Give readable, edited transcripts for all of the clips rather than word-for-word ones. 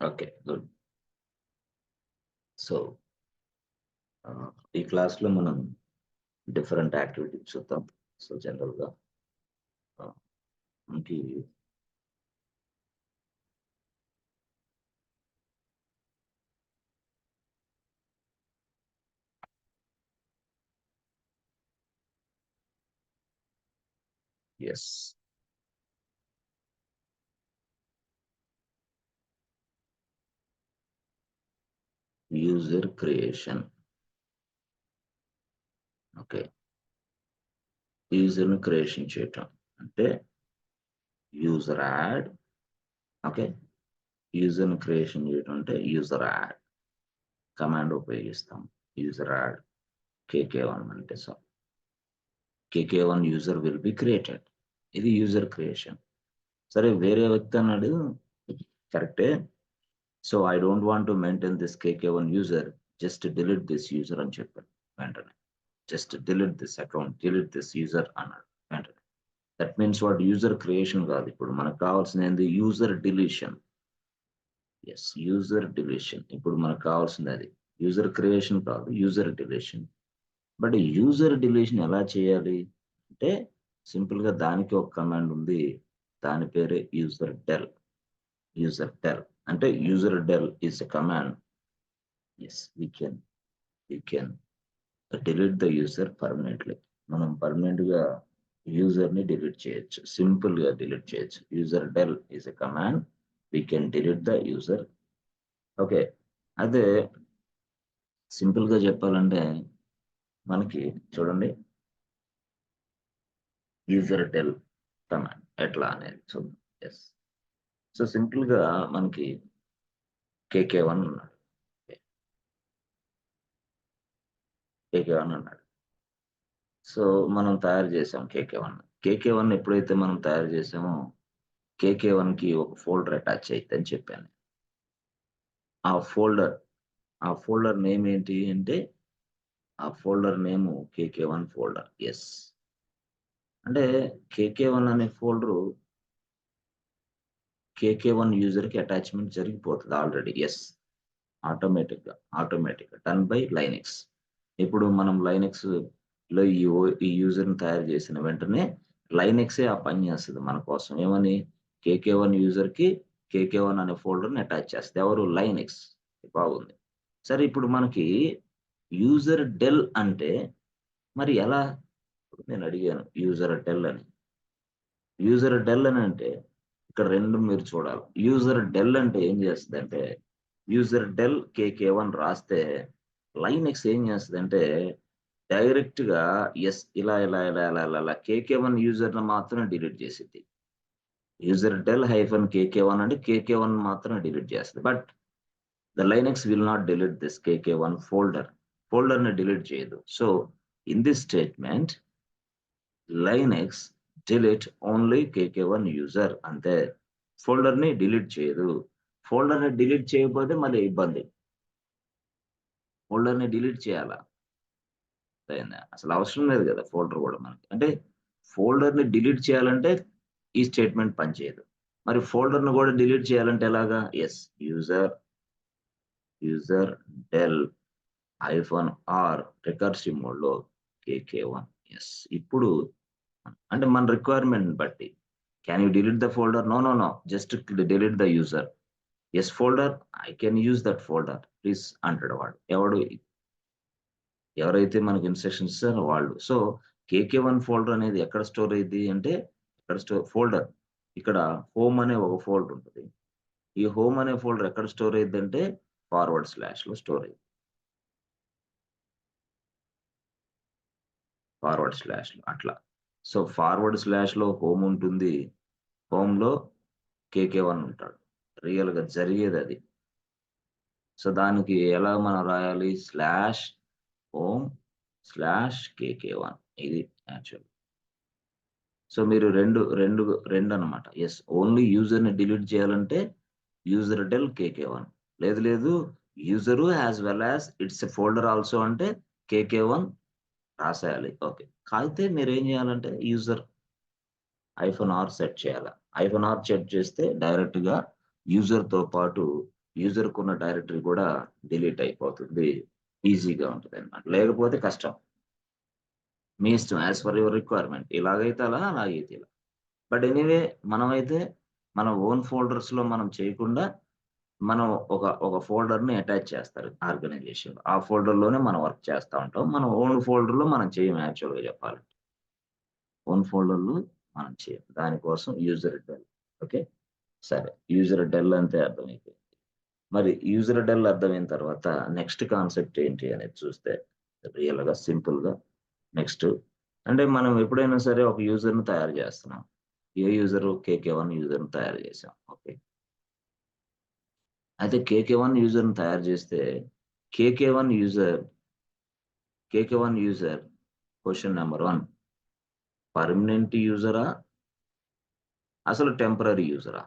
Okay, good. So ఈ క్లాస్లో మనం డిఫరెంట్ యాక్టివిటీస్ చూద్దాం. సో జనరల్గా మనకి ఎస్ యూజర్ క్రియేషన్. ఓకే, యూజర్ని క్రియేషన్ చేయటం అంటే యూజర్ యాడ్. ఓకే, యూజర్ని క్రియేషన్ చేయటం అంటే యూజర్ యాడ్ కమాండ్ ఉపయోగిస్తాం. యూజర్ యాడ్ KK1 అంటే so KK1 user will be created. ఇది యూజర్ క్రియేషన్. సరే, వేరే వ్యక్తి అన్నాడు, కరెక్టే. So I don't want to maintain this KK1 user, just delete this user అని చెప్పాను వెంటనే. Just delete this account, delete this user అన్నాడు వెంటనే. That means what, user creation కాదు. ఇప్పుడు మనకు కావాల్సింది ఏంది? User deletion. Yes, user deletion. ఇప్పుడు మనకు కావాల్సింది అది. యూజర్ క్రియేషన్ కాదు, user deletion. But user deletion ఎలా చేయాలి అంటే సింపుల్ గా దానికి ఒక కమాండ్ ఉంది. దాని పేరే యూజర్ డెల్. యూజర్ డెల్ అంటే user del is a command. Yes, we can delete the user permanently. మనం పర్మనెంట్ గా యూజర్ ని డిలీట్ చేయొచ్చు, సింపుల్ గా డిలీట్ చేయొచ్చు. User del is a command, we can delete the user. Okay, అదే simple గా చెప్పాలంటే మనకి చూడండి, యూజర్ డెల్ కమాండ్ ఎట్లా అనేది చూద్దాం. ఎస్, సో సింపుల్ గా మనకి KK1 ఉన్నాడు. KK1 అన్నాడు. సో మనం తయారు చేసాం KK1. KK1 ఎప్పుడైతే మనం తయారు చేసామో KK1 కి ఒక ఫోల్డర్ అటాచ్ అయితే అని చెప్పాను. ఆ ఫోల్డర్ నేమ్ ఏంటి అంటే ఆ folder name KK1 folder. Yes, అంటే KK1 అనే ఫోల్డరు KK1 యూజర్ కి అటాచ్మెంట్ జరిగిపోతుంది already. Yes, automatic done by Linux. ఇప్పుడు మనం లైనెక్స్ లో ఈ యూజర్ ని తయారు చేసిన వెంటనే లైనెక్సే ఆ పని చేస్తుంది మన కోసం. ఏమని? KK1 యూజర్ కి KK1 అనే ఫోల్డర్ ని అటాచ్ చేస్తుంది. ఎవరు? లైనెక్స్. బాగుంది. సరే, ఇప్పుడు మనకి యూజర్ డెల్ అంటే మరి ఎలా? ఇప్పుడు నేను అడిగాను యూజర్ డెల్ అని. యూజర్ డెల్ అని అంటే ఇక్కడ రెండు మీరు చూడాలి. యూజర్ డెల్ అంటే ఏం చేస్తుంది అంటే యూజర్ డెల్ KK1 రాస్తే లైనెక్స్ ఏం చేస్తుందంటే డైరెక్ట్ గా ఎస్ ఇలా KK1 యూజర్ ని మాత్రం డిలీట్ చేసింది. యూజర్ డెల్ హైఫన్ KK1 అంటే KK1 మాత్రం డిలీట్ చేస్తుంది. But the Linux will not delete this KK1 folder ని డిలీట్ చేయదు. So in this statement Linux delete only KK1 user, అంతే. ఫోల్డర్ ని డిలీట్ చేయదు. ఫోల్డర్ ని డిలీట్ చేయకపోతే మళ్ళీ ఇబ్బంది. ఫోల్డర్ ని డిలీట్ చేయాలా? అసలు అవసరం లేదు కదా ఫోల్డర్ కూడా మనకి. అంటే ఫోల్డర్ ని డిలీట్ చేయాలంటే ఈ స్టేట్మెంట్ పనిచేయదు. మరి ఫోల్డర్ ను కూడా డిలీట్ చేయాలంటే ఎలాగా? Yes, user del -r recursive mode లో KK1. ఎస్, ఇప్పుడు అంటే మన రిక్వైర్మెంట్ బట్టి can you delete the folder? No, just delete the user. Yes folder, I can use that folder please అంటాడు వాడు. ఎవరైతే మనకి ఇన్స్ట్రక్షన్స్ ఇస్తారో వాళ్ళు. సో KK1 ఫోల్డర్ అనేది ఎక్కడ స్టోర్ అయ్యింది అంటే ఫోల్డర్ ఇక్కడ హోమ్ అనే ఒక ఫోల్డర్ ఉంటుంది. ఈ హోమ్ అనే ఫోల్డర్ ఎక్కడ స్టోర్ అయ్యింది అంటే ఫార్వర్డ్ స్లాష్ లో స్టోర్ అయ్యింది. ఫార్వర్డ్ స్లాష్ లో అట్లా. సో ఫార్వర్డ్ స్లాష్ లో హోమ్ ఉంటుంది. హోమ్ లో KK1 ఉంటాడు. రియల్ గా జరిగేది అది. సో దానికి ఎలా మనం రాయాలి? /home/KK1 ఇది యాక్చువల్. సో మీరు రెండు అన్నమాట. ఎస్, ఓన్లీ యూజర్ ని డిలీట్ చేయాలంటే యూజర్ డెల్ KK1. లేదు user as well as it's a folder also అంటే KK1 రాసేయాలి. ఓకే, అయితే మీరు ఏం చేయాలంటే యూజర్ -r సెట్ చేయాలి. -r సెట్ చేస్తే డైరెక్ట్ గా యూజర్ తో పాటు యూజర్కు ఉన్న డైరెక్టరీ కూడా డిలీట్ అయిపోతుంది. ఈజీగా ఉంటుంది అనమాట. లేకపోతే కష్టం. మీ ఇష్టం యాజ్ పర్ యువర్ రిక్వైర్మెంట్. ఇలాగైతే అలా, అలాగైతే ఇలా. బట్ ఎనీవే మనమైతే మన ఓన్ ఫోల్డర్స్‌లో మనం చేయకుండా మనం ఒక ఫోల్డర్‌ని అటాచ్ చేస్తారు ఆర్గనైజేషన్‌లో. ఆ ఫోల్డర్‌లోనే మనం వర్క్ చేస్తా ఉంటాం. మన ఓన్ ఫోల్డర్‌లో మనం చేయం యాక్చువల్‌గా చెప్పాలంటే. ఓన్ ఫోల్డర్‌లో మనం చేయం. దానికోసం యూజర్ డెల్. ఓకే. సరే. యూజర్ డెల్ అంటే అర్థమైపోయింది. మరి యూజర్ డెల్ అర్థమైన తర్వాత నెక్స్ట్ కాన్సెప్ట్ ఏంటి అనేది చూస్తే రియల్‌గా, సింపుల్‌గా నెక్స్ట్ అంటే మనం ఎప్పుడైనా సరే ఒక యూజర్‌ని తయారు చేస్తున్నాం. ఏ యూజరు? కేకే1 యూజర్‌ని తయారు చేసాం. ఓకే. అయితే కేకే1 యూజర్‌ని తయారు చేస్తే KK one user KK one user question number 1 permanent యూజరా? అసలు టెంపరరీ యూజరా?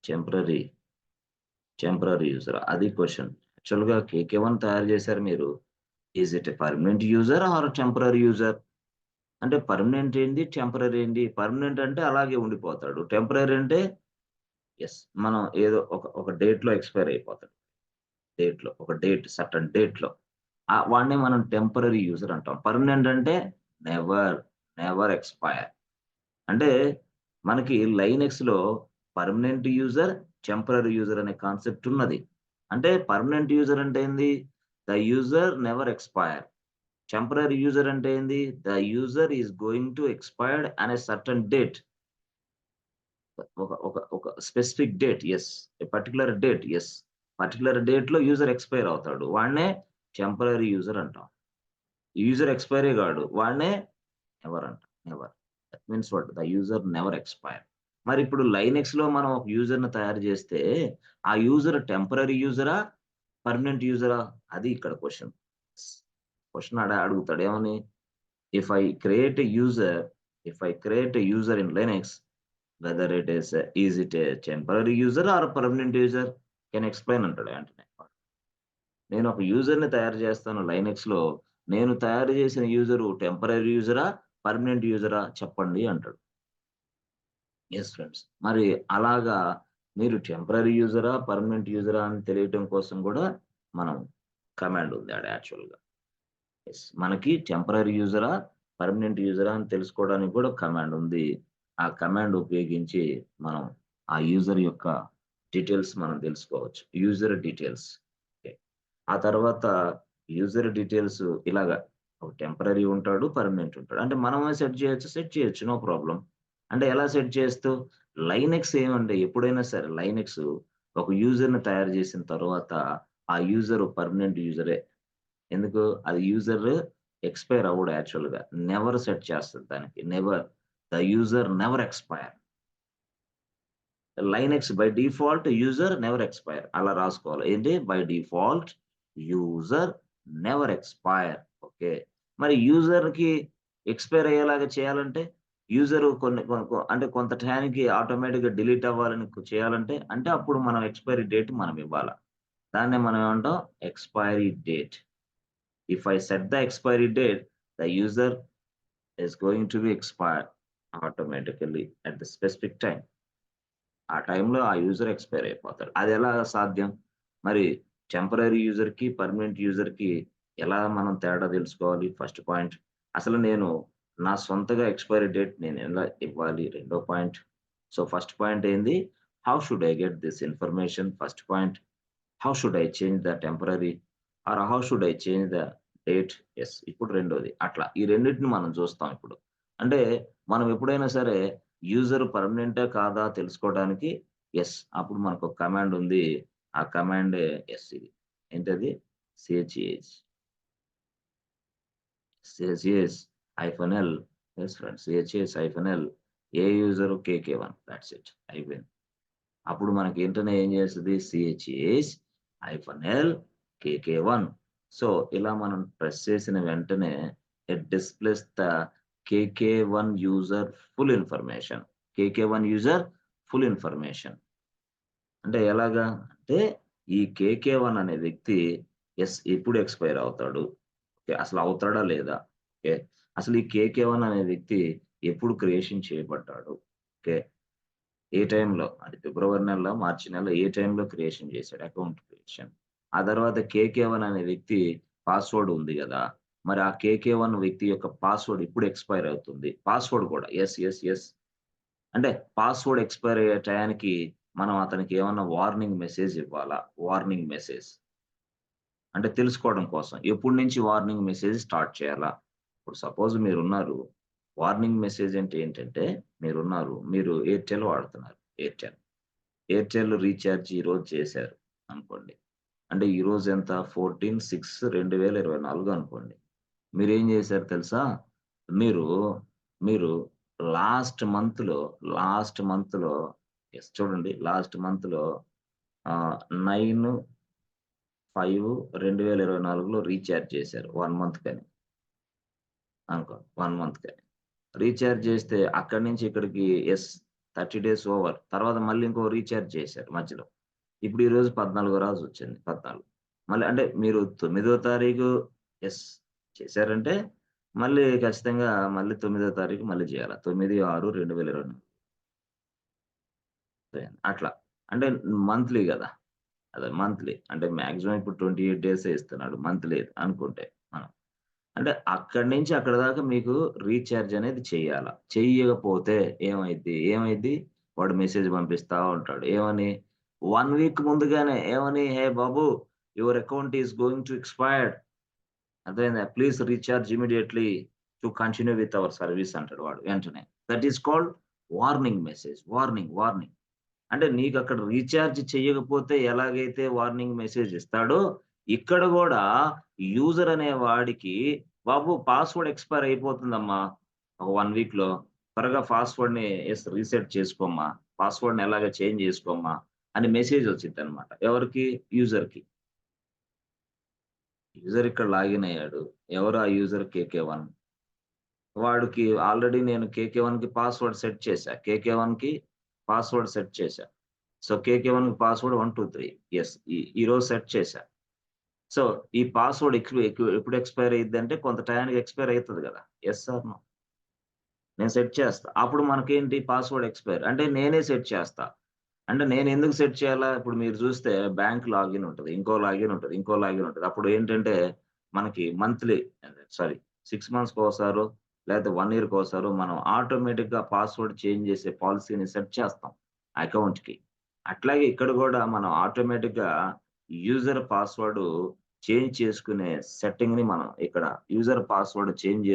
టెంపరరీ, టెంపరరీ యూజరా? అది క్వెషన్. యాక్చువల్‌గా కేకే1 తయారు చేసారు మీరు. Is it a permanent user or temporary user? అంటే పర్మనెంట్ ఏంది? టెంపరరీ ఏంది? పర్మనెంట్ అంటే అలాగే ఉండిపోతాడు. టెంపరరీ అంటే యెస్. మనం ఏదో ఒక డేట్‌లో ఎక్స్‌పైర్ అయిపోతాడు. ఒక డేట్ సర్టెన్ డేట్‌లో. వాడినే మనం టెంపరరీ యూజర్ అంటాం. పర్మనెంట్ అంటే నెవర్, నెవర్ ఎక్స్‌పైర్. అంటే మనకి లైనక్స్‌లో పర్మనెంట్ యూజర్, టెంపరరీ యూజర్ అనే కాన్సెప్ట్ ఉన్నది. అంటే పర్మనెంట్ యూజర్ అంటే ఏంది? The user never expire. Temporary user అంటే ఏంది? The user is going to expired on a certain date. ఒక specific date. Yes. A particular date. Yes. Particular డేట్‌లో user expire అవుతాడు. వాడినే టెంపరరీ యూజర్ అంటాం. యూజర్ ఎక్స్‌పైరే గాడు. వాడినే నెవర్ అంటాం. Never. That means what? The user never expire. మరిప్పుడు లైనక్స్‌లో మనం ఒక యూజర్‌ని తయారు చేస్తే, ఆ యూజర్ టెంపరరీ యూజరా? పర్మనెంట్ యూజరా? అది ఇక్కడ క్వెషన్. క్వెషన్ అడుగుతాడు ఏమని? If I create a user if I create a user in Linux whether is it a temporary user or permanent user? Can explain అంటాడు వెంటనే. నేను ఒక యూజర్‌ని తయారు చేస్తాను లైనక్స్‌లో. నేను తయారు చేసిన యూజరు టెంపరరీ యూజరా? పర్మనెంట్ యూజరా? చెప్పండి అంటాడు. Yes friends. మరి అలాగా మీరు టెంపరరీ యూజరా? పర్మనెంట్ యూజరా? అని తెలియటం కోసం గూడా మనం కమాండ్ ఉంది ఆడ యాక్చువల్‌గా. యెస్. మనకి టెంపరరీ యూజరా? పర్మనెంట్ యూజరా? అని తెలుసుకోవడానికి కూడా కమాండ్ ఉంది. ఆ కమాండ్ ఉపయోగించి మనం ఆ యూజర్ యొక్క డీటెయిల్స్ మనం తెలుసుకోవచ్చు. User details. ఓకే. ఆ తర్వాత యూజర్ డీటెయిల్స్ ఇలాగ ఒక టెంపరరీ ఉంటాడు, పర్మనెంట్ ఉంటాడు. అంటే మనమే సెట్ చేయొచ్చు. No problem. అంటే ఎలా సెట్ చేస్తూ లైనక్స్ ఏమంటే ఎప్పుడైనా సరే లైనక్స్ ఒక యూజర్‌ని తయారు చేసిన తర్వాత ఆ యూజర్ పర్మనెంట్ యూజరే. ఎందుకు? అది యూజర్ ఎక్స్‌పైర్ అవ్వడు యాక్చువల్‌గా. నెవర్ సెట్ చేస్తది దానికి. Never. The user never expire. Linux by default user never expire అలా రాసుకోవాలి. ఏంటి? By default user never expire. Okay. మరి యూజర్‌కి ఎక్స్‌పైర్ అయ్యేలాగా చేయాలంటే యూజర్ కొన్ని కొ కొ అంటే కొంత టైంకి ఆటోమేటిక్‌గా డిలీట్ అవ్వాలని చేయాలంటే అంటే అప్పుడు మనం ఎక్స్‌పైరీ డేట్ మనం ఇవ్వాల. దాన్నే మనం ఏమంటాం? Expiry date. If I set the expiry date the user is going to be expire automatically at the specific time. ఆ టైంలో ఆ యూజర్ ఎక్స్‌పైర్ అయిపోతాడు. అదెలా సాధ్యం? మరి టెంపరరీ యూజర్‌కి, పర్మనెంట్ యూజర్‌కి ఎలా మనం తేడా తెలుసుకోవాలి? First point. అసలు నేను నా సొంతగా ఎక్స్‌పైరీ డేట్ నేను ఎలా ఇవ్వాలి? రెండో పాయింట్. సో, ఫస్ట్ పాయింట్ ఏంది? How should I get this information? First point. How should I change the temporary? Or how should I change the date? Yes. ఇప్పుడు రెండోది. అట్లా ఈ రెండిటిని మనం చూస్తాం ఇప్పుడు. అంటే మనం ఎప్పుడైనా సరే యూజర్ పర్మనెంటా కాదా తెలుసుకోవడానికి యెస్. అప్పుడు మనకొక కమాండ్ ఉంది. ఆ కమాండే యెస్ ఇది. ఏంటది? చ్హ్ -ఎల్ యెస్ ఫ్రెండ్స్. చ్హ్-ఎల్ ఏ యూజర్ కేకే1 థాట్స్ ఇట్ అయిపోయింది. అప్పుడు మనకేంటనే ఏం చేస్తది -ఎల్ కేకే1. సో, ఇలా మనం ప్రెస్ చేసిన వెంటనే it displays the KK one user full information. KK one user full information. అంటే ఎలాగా? అంటే ఈ కేకే1 అనే వ్యక్తి ఎప్పుడు ఎక్స్‌పైర్ అవుతాడు? ఓకే. అసలు అవుతాడా లేదా? ఓకే. అసలు ఈ కేకే1 అనే వ్యక్తి ఎప్పుడు క్రియేషన్ చేయబడ్డాడు? ఓకే. ఏ టైంలో అది ఫిబ్రవరి నెలలో, మార్చి నెలలో ఏ టైంలో క్రియేషన్ చేశాడు అకౌంట్ క్రియేషన్. ఆ తర్వాత కేకే1 అనే వ్యక్తి పాస్వర్డ్ ఉంది గదా! మరి ఆ కేకే1 వ్యక్తి యొక్క పాస్వర్డ్ ఎప్పుడు ఎక్స్‌పైర్ అవుతుంది? పాస్వర్డ్ కూడా యెస్, యెస్, యెస్. అంటే పాస్వర్డ్ ఎక్స్‌పైర్ అయ్యే టయానికి మనం అతనికి ఏమన్నా వార్నింగ్ మెసేజ్ ఇవ్వాలా? Warning message. అంటే తెలుసుకోవడం కోసం. ఎప్పటి నుంచి వార్నింగ్ మెసేజ్ స్టార్ట్ చేయాలా? ఇప్పుడు సపోజ్ మీరున్నారు. వార్నింగ్ మెసేజ్ అంటే ఏంటంటే మీరు ఎయిర్‌టెల్ వాడుతున్నారు. ఎయిర్‌టెల్. ఎయిర్‌టెల్ రీచార్జ్ ఈరోజు చేశారు అనుకోండి. అంటే ఈరోజు ఎంత 14/6/2024 అనుకోండి. మీరేం చేశారు తెలుసా? మీరు, మీరు లాస్ట్ మంత్‌లో, లాస్ట్ మంత్‌లో యెస్ చూడండి. లాస్ట్ మంత్‌లో 9/5/2024లో రీచార్జ్ చేశారు. 1 మంత్‌కని అనుకో. 1 మంత్‌కని. రీచార్జ్ చేస్తే అక్కడి నుంచి ఇక్కడికి యెస్ 30 డేస్ ఓవర్. తర్వాత మళ్ళీ ఇంకో రీచార్జ్ చేశారు మధ్యలో. ఇప్పుడు ఈరోజు 14 రాసొచ్చింది. 14 మళ్ళీ అంటే మీరు 9వ తారీఖు యెస్ చేశారంటే మళ్ళీ ఖచ్చితంగా మళ్ళీ 9వ తారీఖు మళ్ళీ చేయాల. 9/6/2024 అట్లా. అంటే మంత్లీ గదా! అదే మంత్లీ. అంటే మాక్సిమం ఇప్పుడు 28 డేసే ఇస్తున్నాడు. మంత్లీ అనుకుంటే మనం. అంటే అక్కడి నుంచి అక్కడి దాకా మీకు రీచార్జ్ అనేది చెయ్యాల. చెయ్యకపోతే ఏమైద్ది? వాడు మెసేజ్ పంపిస్తా ఉంటాడు. ఏమని? 1 వీక్ ముందుగానే ఏమని? "హే బాబు! Your account is going to expired. అర్థమైందా? Please recharge immediately to continue with our service" అంటాడు వాడు వెంటనే. That is called warning message. Warning. అంటే నీకక్కడ రీచార్జ్ చెయ్యకపోతే ఎలాగైతే వార్నింగ్ మెసేజ్ ఇస్తాడో, ఇక్కడ గూడా యూజర్ అనే వాడికి బాబు పాస్వర్డ్ ఎక్స్‌పైర్ అయిపోతుందమ్మా. ఒక 1 వీక్‌లో. త్వరగా పాస్వర్డ్‌ని రీసెట్ చేసుకోమ్మా. పాస్వర్డ్‌ని ఎలాగా చేంజ్ చేసుకోమ్మా అని మెసేజ్ వచ్చిద్దనమాట. ఎవరికి? యూజర్‌కి. యూజర్ ఇక్కడ లాగిన్ అయ్యాడు. ఎవరు ఆ యూజర్ కేకే1. వాడికి ఆల్రెడీ నేను కేకే1కి పాస్వర్డ్ సెట్ చేశా. కేకే1కి పాస్వర్డ్ సెట్ చేశా. So, KK one password 1, 2, 3 yes. ఈరోజు సెట్ చేశా. సో, ఈ పాస్వర్డ్ ఎప్పుడు ఎక్స్‌పైర్ అయ్యిద్దంటే కొంత టయానికి ఎక్స్‌పైర్ అయితది గదా! Yes or no? నేను సెట్ చేస్తా. అప్పుడు మనకేంటి పాస్వర్డ్ ఎక్స్‌పైర్ అంటే నేనే సెట్ చేస్తా. అంటే నేనెందుకు సెట్ చేయాలా? ఇప్పుడు మీరు చూస్తే బ్యాంక్ లాగిన్ ఉంటది. ఇంకో లాగిన్ ఉంటది. అప్పుడు ఏంటంటే మనకి మంత్లీ సారీ 6 మంత్స్‌కోసారో లేకపోతే 1 ఇయర్‌కోసారో మనం ఆటోమేటిక్‌గా పాస్వర్డ్ చేంజ్ చేసే పాలిసీని సెట్ చేస్తాం అకౌంట్‌కి. అట్లాగే ఇక్కడ గూడా మనం ఆటోమేటిక్‌గా యూజర్ పాస్వర్డ్ చేంజ్ చేసుకునే సెట్టింగ్‌ని మనం ఇక్కడ యూజర్ పాస్వర్డ్ చేంజ్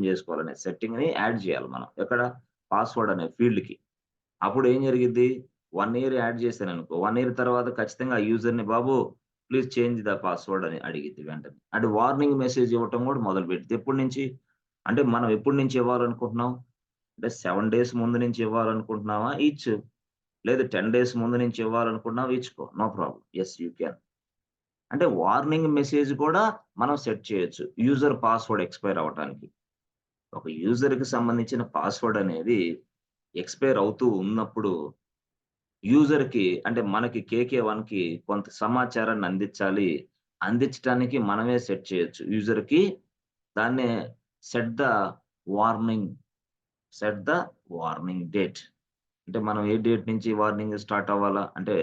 చేసుకోవాలనే సెట్టింగ్‌ని యాడ్ చేయాలి మనం. ఎక్కడ? పాస్వర్డ్ అనే ఫీల్డ్‌కి. అప్పుడు ఏం జరిగిద్ది? 1 ఇయర్ యాడ్ చేశాననుకో, 1 ఇయర్ తర్వాత ఖచ్చితంగా ఆ యూజర్‌ని బాబు ప్లీజ్ చేంజ్ ద పాస్వర్డ్ అని అడిగిద్ది వెంటనే. అంటే వార్నింగ్ మెసేజ్ ఇవ్వటం కూడా మొదలుపెట్టిద్ది. ఎప్పటి నుంచి? అంటే మనం ఎప్పటి నుంచి ఇవ్వాలనుకుంటున్నాం? అంటే 7 డేస్ ముందు నుంచి ఇవ్వాలనుకుంటున్నావా? ఇచ్చు. లేదు 10 డేస్ ముందు నుంచి ఇవ్వాలనుకున్నావా? ఇచ్చుకో. No problem. Yes you can. అంటే వార్నింగ్ మెసేజ్ కూడా మనం సెట్ చేయొచ్చు. యూజర్ పాస్వర్డ్ ఎక్స్‌పైర్ అవ్వటానికి. ఒక యూజర్‌కి సంబంధించిన పాస్వర్డ్ అనేది ఎక్స్‌పైర్ అవుతూ ఉన్నప్పుడు యూజర్‌కి అంటే మనకి కేకే1కి కొంత సమాచారాన్ని అందించాలి. అందించటానికి మనమే సెట్ చేయొచ్చు. యూజర్‌కి దాన్నే set the warning, set the warning date. అంటే మనం ఏ డేట్ నుంచి వార్నింగ్ స్టార్ట్ అవ్వాలా? అంటే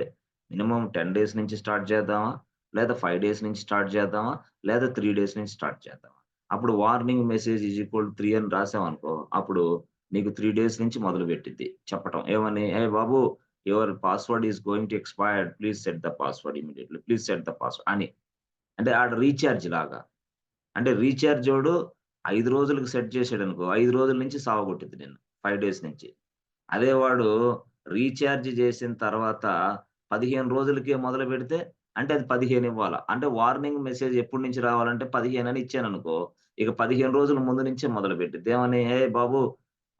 మినిమమ్ 10 డేస్ నుంచి స్టార్ట్ చేద్దామా? లేదా 5 డేస్ నుంచి స్టార్ట్ చేద్దామా? లేదా 3 డేస్ నుంచి స్టార్ట్ చేద్దామా? అప్పుడు warning message is equal to 3 అని రాసామనుకో, అప్పుడు నీకు 3 డేస్ నుంచి మొదలుపెట్టిద్ది చెప్పటం. ఏమని? "ఏయ్ బాబు! Your password is going to expire. Please set the password immediately. Please set the password" అని. అంటే ఆడ రీచార్జ్ లాగా. అంటే రీచార్జోడు 5 రోజులకి సెట్ చేసాడనుకో, 5 రోజుల నుంచి సావగొట్టిద్ది నిన్ను. 5 డేస్ నుంచి. అదే వాడు రీచార్జ్ చేసిన తర్వాత 15 రోజులకే మొదలుపెడితే, అంటే అది 15 ఇవ్వాల. అంటే వార్నింగ్ మెసేజ్ ఎప్పటి నుంచి రావాలంటే 15 అని ఇచ్చాననుకో, ఇక 15 రోజుల ముందు నుంచే మొదలుపెట్టిద్ది. ఏమని? "ఏయ్ బాబు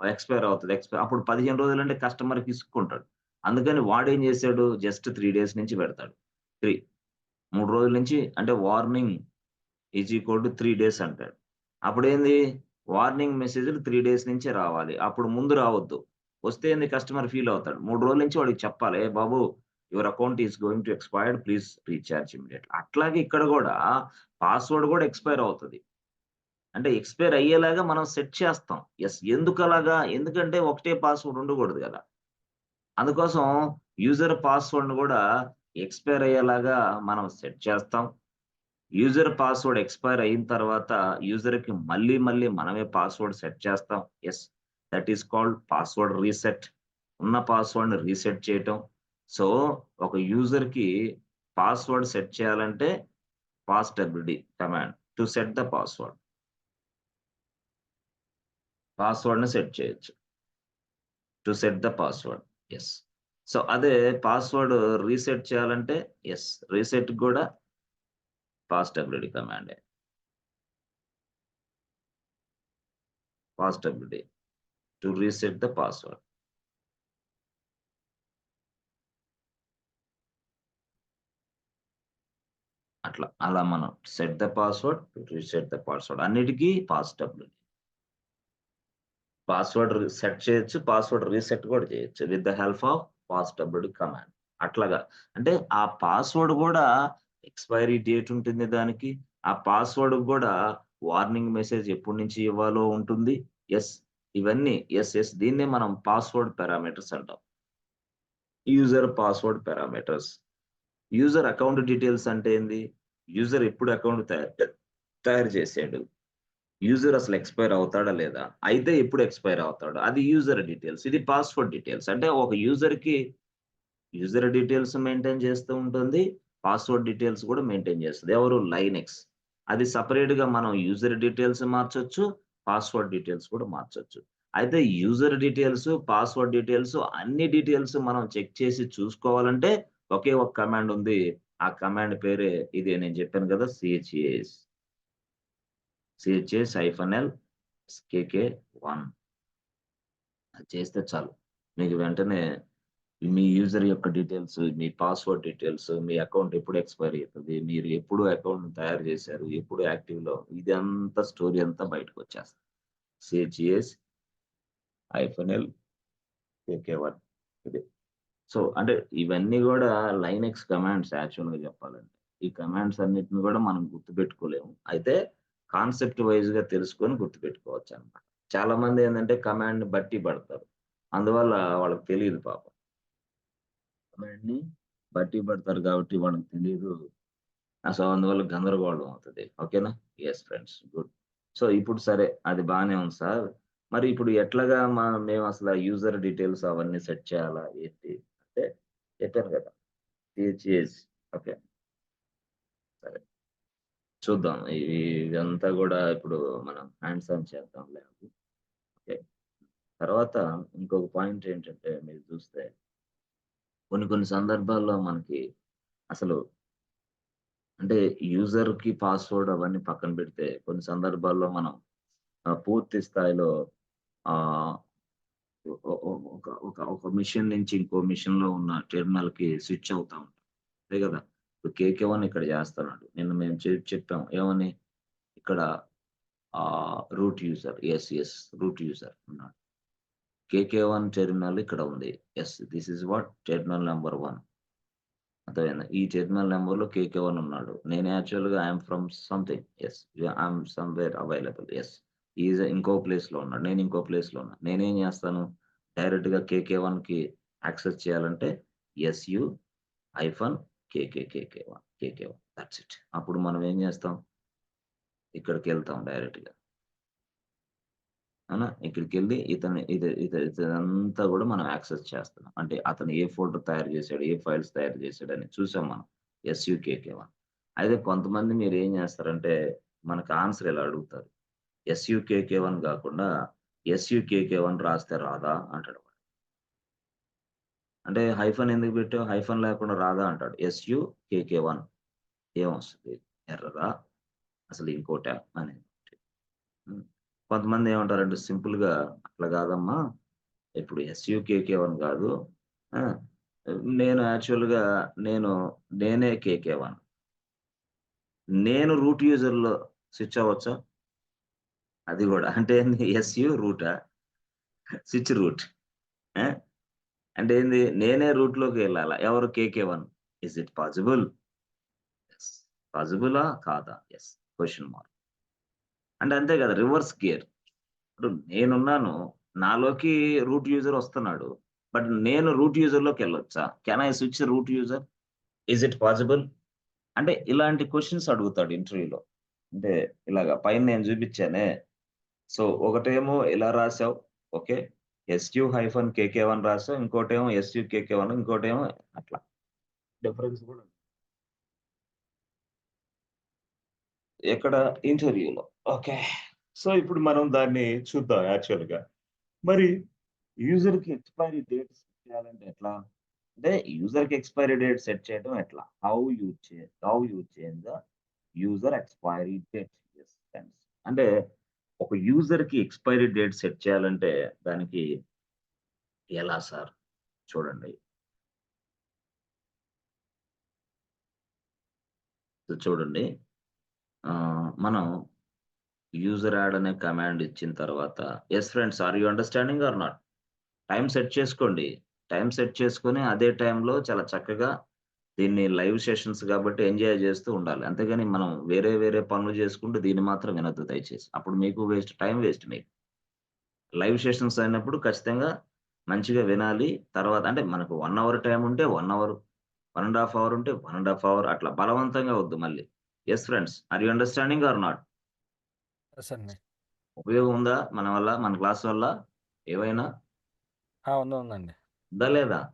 ఎక్స్‌పైర్ అవుతది. అప్పుడు 15 రోజులంటే కస్టమర్ విసుక్కుంటాడు. అందుకని వాడేం చేసాడు జస్ట్ 3 డేస్ నుంచి పెడతాడు. 3 రోజుల నుంచి అంటే warning is equal to 3 days అంటాడు. అప్పుడేంది? వార్నింగ్ మెసేజ్‌లు 3 డేస్ నుంచే రావాలి. అప్పుడు ముందు రావద్దు. వస్తే ఏంది కస్టమర్ ఫీల్ అవుతాడు. 3 రోజుల నుంచి వాడికి చెప్పాలి. "ఏ బాబు your account is going to expired. Please recharge immediately." అట్లాగే ఇక్కడ గూడా పాస్వర్డ్ గూడా ఎక్స్‌పైర్ అవుతది. అంటే ఎక్స్‌పైర్ అయ్యేలాగా మనం సెట్ చేస్తాం. యెస్. ఎందుకలాగా? ఎందుకంటే ఒకటే పాస్వర్డ్ ఉండకూడదు గదా! అందుకోసం యూజర్ పాస్వర్డ్‌ని కూడా ఎక్స్‌పైర్ అయ్యేలాగా మనం సెట్ చేస్తాం. యూజర్ పాస్వర్డ్ ఎక్స్‌పైర్ అయిన తర్వాత యూజర్‌కి మళ్ళీ మనమే పాస్వర్డ్ సెట్ చేస్తాం. Yes. That is called password reset. ఉన్న పాస్వర్డ్‌ని రీసెట్ చేయటం. సో, ఒక యూజర్‌కి పాస్వర్డ్ సెట్ చేయాలంటే pass W D command to set the password. పాస్వర్డ్‌ని సెట్ చేయొచ్చు. To set the password. Yes. So, అదే పాస్వర్డ్ రీసెట్ చేయాలంటే యెస్. రీసెట్‌కి గూడా పాస్‌డబ్ల్యూడీ కమాండే. Pass W D to reset the password. అలా మనం set the password, reset the password అన్నిటికి పాస్‌డబ్ల్యూడీ. పాస్వర్డ్ సెట్ చేయొచ్చు. పాస్వర్డ్ రీసెట్ కూడా చేయొచ్చు. With the help of pass W D command. అట్లాగా. అంటే ఆ పాస్వర్డ్ గూడా ఎక్స్‌పైరీ డేట్ ఉంటుంది దానికి. ఆ పాస్వర్డ్‌కి గూడా వార్నింగ్ మెసేజ్ ఎప్పటి నుంచి ఇవ్వాలో ఉంటుంది. యెస్. ఇవన్నీ యెస్. దీన్నే మనం పాస్వర్డ్ పారామీటర్స్ అంటాం. User password parameters. User account details అంటే ఏంది? యూజర్ ఎప్పుడు అకౌంట్ తయారు చేసాడు? యూజర్ అసలు ఎక్స్‌పైర్ అవుతాడా లేదా? అయితే ఎప్పుడు ఎక్స్‌పైర్ అవుతాడు? అది యూజర్ డీటెయిల్స్. ఇది పాస్వర్డ్ డీటెయిల్స్. అంటే ఒక యూజర్‌కి యూజర్ డీటెయిల్స్ మెయింటైన్ చేస్తూ ఉంటుంది. పాస్వర్డ్ డీటెయిల్స్ కూడా మెయింటైన్ చేస్తది. ఎవరు? లైనెక్స్. అది సెపరేట్‌గా మనం యూజర్ డీటెయిల్స్ మార్చొచ్చు. పాస్వర్డ్ డీటెయిల్స్ కూడా మార్చొచ్చు. అయితే యూజర్ డీటెయిల్స్, పాస్వర్డ్ డీటెయిల్స్ అన్ని డీటెయిల్స్ మనం చెక్ చేసి చూసుకోవాలంటే ఒకే ఒక కమాండ్ ఉంది. ఆ కమాండ్ పేరే ఇదే నేను చెప్పాను కదా! ఛాస్. ఛాస్-ఎల్ కేకే1 అది చేస్తే చాలు. మీకు వెంటనే మీ యూజర్ యొక్క డీటెయిల్స్, మీ పాస్వర్డ్ డీటెయిల్స్, మీ అకౌంట్ ఎప్పుడు ఎక్స్‌పైర్ అయితది, మీరు ఎప్పుడు అకౌంట్‌ని తయారు చేశారు, ఎప్పుడు యాక్టివ్‌లో ఇదంతా స్టోరీ అంతా బయటకొచ్చేస్తది. ఛాస్-ఎల్ కేకే1 ఇది. సో, అంటే ఇవన్నీ గూడా లైనక్స్ కమాండ్స్ యాక్చువల్‌గా చెప్పాలంటే. ఈ కమాండ్స్ అన్నిటిని గూడా మనం గుర్తుపెట్టుకోలేము. అయితే కాన్సెప్ట్ వైస్‌గా తెలుసుకొని గుర్తుపెట్టుకోవచ్చనమాట. చాలామంది ఏందంటే కమాండ్‌ని బట్టి పడతారు. అందువల్ల వాళ్ళకి తెలీదు పాపం. కమాండ్‌ని బట్టి పడతారు కాబట్టి వాళ్ళకి తెలీదు. సో, అందువల్ల గందరగోళం అవుతది. ఓకేనా? Yes friends. గుడ్. సో, ఇప్పుడు సరే అది బానే ఉంది సార్. మరి ఇప్పుడు ఎట్లాగా మేమసల యూజర్ డీటెయిల్స్ అవన్నీ సెట్ చేయాలా ఏంటి? అంటే చెప్పాను గదా! టీచీఎస్. ఓకే. సరే. చూద్దాం. ఇదంతా గూడా ఇప్పుడు మనం హ్యాండ్స్ ఆన్ చేద్దాంలే. ఓకే. తర్వాత ఇంకొక పాయింట్ ఏంటంటే మీరు చూస్తే కొన్ని సందర్భాల్లో మనకి అసలు అంటే యూజర్‌కి పాస్వర్డ్ అవన్నీ పక్కన పెడితే కొన్ని సందర్భాల్లో మనం పూర్తి స్థాయిలో ఆహ్, ఒ ఒ ఒ ఒక ఒక ఒక మెషిన్ నుంచి ఇంకో మెషిన్‌లో ఉన్న టెర్మినల్‌కి స్విచ్ అవుతా ఉంటాం. అంతే గదా! ఇప్పుడు కేకే1 ఇక్కడ చేస్తున్నాడు. నిన్న మేము చెప్పాం. ఏమని? ఇక్కడ root user. Yes. Root user ఉన్నాడు. కేకే1 టెర్మినల్ ఇక్కడ ఉంది. Yes. This is what terminal number 1. అర్థమైందా? ఈ టెర్మినల్ నంబర్‌లో కేకే1 ఉన్నాడు. నేను యాక్చువల్‌గా I am from something. Yes. I am somewhere available. Yes. He is ఇంకో ప్లేస్‌లో ఉన్నాడు. నేను ఇంకో ప్లేస్‌లో ఉన్నా. నేనేం చేస్తాను? డైరెక్ట్‌గా కేకే1కి యాక్సెస్ చేయాలంటే ఎస్‌యు హైఫన్ కేకే1 దట్స్ ఇట్. అప్పుడు మనం ఏం చేస్తాం? ఇక్కడికెళ్తాం డైరెక్ట్‌గా. అవునా? ఇక్కడికెళ్ళి ఇదంతా గూడా మనం యాక్సెస్ చేస్తున్నాం. అంటే అతను ఏ ఫోల్డర్ తయారు చేశాడు, ఏ ఫైల్స్ తయారు చేశాడని చూసాం మనం. ఎస్‌యుకేకే1. అయితే కొంతమంది మీరేం చేస్తారంటే, మనకు ఆన్సర్ ఇలా అడుగుతారు. ఎస్‌యుకేకే1 గాకుండా ఎస్‌యుకేకే1 రాస్తే రాదా అంటాడు వాడు. అంటే హైఫన్ ఎందుకు పెట్టావు? హైఫన్ లేకుండా రాదా అంటాడు. ఎస్‌యుకేకే1 ఏమొస్తది? ఎర్రరా? అసలు ఇంకోటా? అని. హ్మ్. కొంతమంది ఏమంటారంటే సింపుల్‌గా అట్లా గాదమ్మా ఇప్పుడు ఎస్‌యుకేకే1 గాదు. ఆ! నేను యాక్చువల్‌గా నేను నేనే కేకే1. నేను రూట్ యూజర్‌లో స్విచ్ అవ్వచ్చా? అది గూడా. అంటే ఏంది ఎస్‌యు రూటా? Switch route. ఆ! అంటే ఏంది నేనే రూట్‌లోకెళ్ళాలా? ఎవరు KK1. Is it possible? Yes. పాసిబులా? కాదా? యెస్. Question mark. అంటే అంతే గదా! Reverse gear. ఇప్పుడు నేనున్నాను. నాలోకి రూట్ యూజర్ వస్తున్నాడు. బట్ నేను రూట్ యూజర్‌లోకి వెళ్ళొచ్చా? Can I switch root user? Is it possible? అంటే ఇలాంటి క్వెషన్స్ అడుగుతాడు ఇంటర్వ్యూలో. అంటే ఇలాగ పైన నేను చూపించానే. సో, ఒకటేమో ఇలా రాసావు. ఓకే. SU-KK1 రాసావు. ఇంకోటేమో SUKK1 ఇంకోటేమో అట్లా. డిఫరెన్స్ కూడా ఎక్కడ ఇంటర్వ్యూలో. ఓకే. సో, ఇప్పుడు మనం దాన్ని చూద్దాం యాక్చువల్‌గా. మరి యూజర్‌కి ఎక్స్‌పైరీ డేట్ సెట్ చేయాలంటే ఎట్లా? అంటే యూజర్‌కి ఎక్స్‌పైరీ డేట్ సెట్ చేయడం ఎట్లా? How you change the user expiry date. Yes. Thanks. అంటే ఒక యూజర్‌కి ఎక్స్‌పైరీ డేట్ సెట్ చేయాలంటే దానికి ఎలా సార్? చూడండి. చూడండి. మనం యూజర్ యాడ్ అనే కమాండ్ ఇచ్చిన తర్వాత yes friends are you understanding or not? Time set చేసుకోండి. టైమ్ సెట్ చేసుకొని అదే టైంలో చాలా చక్కగా దీన్ని లైవ్ సెషన్స్ కాబట్టి ఎంజాయ్ చేస్తూ ఉండాలి. అంతేగాని మనం వేరే వేరే పనులు చేసుకుంటూ దీన్ని మాత్రం వినొద్దు దయచేసి. అప్పుడు మీకు వేస్ట్, టైమ్ వేస్ట్ మీకు. లైవ్ సెషన్స్ అయినప్పుడు ఖచ్చితంగా మంచిగా వినాలి. తర్వాత అంటే మనకు 1 అవర్ టైమ్ ఉంటే 1 అవర్, 1 ½ అవర్ ఉంటే 1 ½ అవర్ అట్లా బలవంతంగా వద్దు మళ్ళీ. Yes friends are you understanding or not? Yes అండి. ఉపయోగం ఉందా మన వల్ల, మన క్లాస్ వల్ల ఏవైనా? ఉందండి. ఉందా లేదా?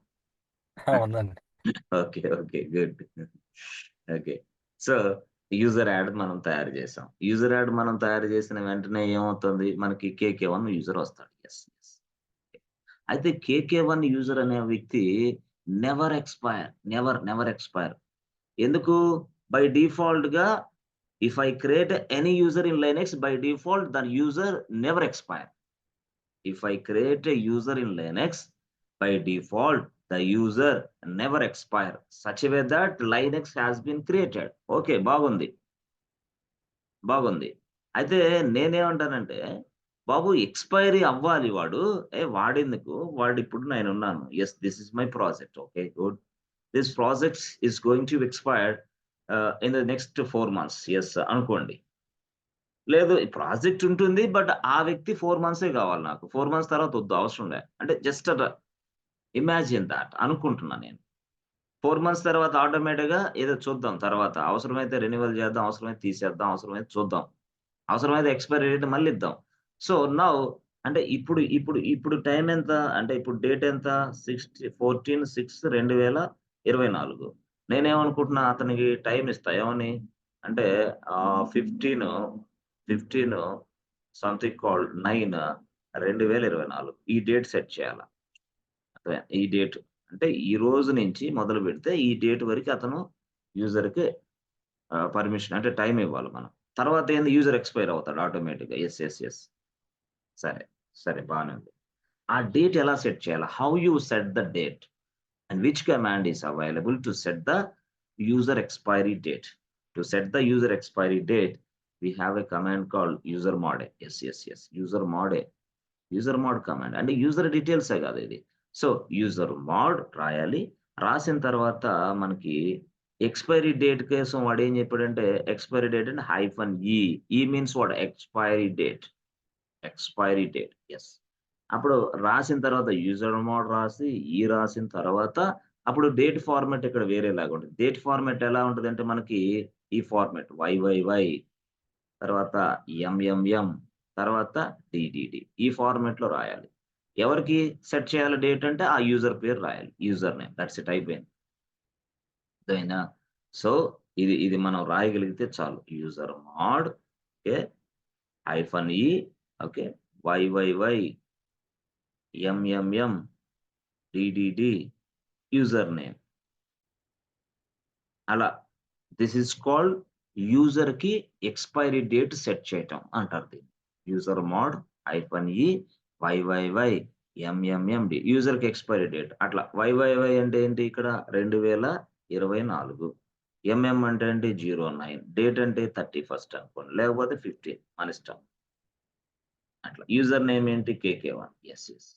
ఉందండి. Okay. Okay. Good. Okay. So, user add మనం తయారు చేసాం. యూజర్ యాడ్ మనం తయారు చేసిన వెంటనే ఏమవుతుంది? మనకి కేకే1 యూజర్ వస్తాడు. యెస్. యెస్. అయితే కేకే1 యూజర్ అనే వ్యక్తి నెవర్ ఎక్స్‌పైర్. Never expire. ఎందుకు? బై డిఫాల్ట్‌గా if I create any user in Linux by default that user never expire. If I create a user in Linux, by default, the user never expire such a way that Linux has been created. Okay. బాగుంది. బాగుంది. అయితే నేనేమంటానంటే, బాబు expiry అవ్వాలి వాడు. వాడెందుకు? వాడిప్పుడు నేనున్నాను. Yes this is my project. Okay. Good. This project is going to expire in the next 4 months. Yes అనుకోండి. లేదు. Project ఉంటుంది. బట్ ఆ వ్యక్తి 4 మంత్సే గావాలి నాకు. 4 మంత్స్ తర్వాత వద్దు అవసరం లే. అంటే జస్ట్ ఇమాజిన్ థట్ అనుకుంటున్నా నేను. 4 మంత్స్ తర్వాత ఆటోమేటిక్‌గా ఏదో చూద్దాం తర్వాత. అవసరమైతే రెన్యువల్ చేద్దాం. అవసరమైతే తీసేద్దాం. అవసరమైతే చూద్దాం. అవసరమైతే ఎక్స్‌పైరీ డేట్ మళ్ళీ ఇద్దాం. సో, నౌ అంటే ఇప్పుడు టైమ్ ఎంత? అంటే ఇప్పుడు డేట్ ఎంత? 14/6/2024. నేనేమనుకుంటున్నా అతనికి టైమ్ ఇస్తా. ఏమని? అంటే 15 సంథింగ్ కాల్డ్ 9/2024 ఈ డేట్ సెట్ చేయాల. అదే ఈ డేట్. అంటే ఈ రోజు నుంచి మొదలుపెడితే ఈ డేట్ వరకు అతను యూజర్‌కి పర్మిషన్ అంటే టైమ్ ఇవ్వాలి మనం. తర్వాత ఏంది యూజర్ ఎక్స్‌పైర్ అవుతాడు ఆటోమేటిక్‌గా. యెస్. యెస్. యెస్. సరే. సరే బానే ఉంది. ఆ డేట్ ఎలా సెట్ చేయాలి? How you set the date? And which command is available to set the user expiry date? To set the user expiry date, we have a command called user mode. Yes, yes, yes. User mode command. అంటే user డీటెయిల్సే కాదు ఇది. So, user mode రాయాలి. రాసిన తర్వాత మనకి expiry date కోసం వాడేం చెప్పాడంటే ఎక్స్‌పైరీ డేట్ అంటే -e. ఈ means what? Expiry date. Expiry date. Yes. అప్పుడు రాసిన తర్వాత యూజర్ మోడ్ రాసి, రాసిన తర్వాత అప్పుడు డేట్ ఫార్మాట్ ఇక్కడ వేరేలాగా ఉంటది. డేట్ ఫార్మాట్ ఎలా ఉంటదంటే మనకి ఈ ఫార్మాట్ YYY తర్వాత ఎంఎంఎం, తర్వాత డీడీడీ. ఈ ఫార్మాట్‌లో రాయాలి. ఎవరికి సెట్ చేయాలి డేట్ అంటే ఆ యూజర్ పేరు రాయాలి. యూజర్ నేమ్ థట్స్ ఇట్ అయిపోయింది. అర్థమైందా? సో, ఇది మనం రాయగలిగితే చాలు. User mode okay. -e okay. YYY, MMM, DDD, user name. అలా దిస్ ఈస్ కాల్డ్ యూజర్‌కి ఎక్స్‌పైరీ డేట్ సెట్ చేయటం అంటారు దీన్ని. User mode -e YYY MMMD యూజర్‌కి ఎక్స్‌పైరీ డేట్ అట్లా. YYY అంటే ఏంటి ఇక్కడ 2024. ఎంఎం అంటే ఏంటి 09. డేట్ అంటే 31 అనుకోండి. లేకపోతే 15 మన ఇష్టం. అట్లా. యూజర్ నేమ్ ఏంటి కేకే1. యెస్. యెస్.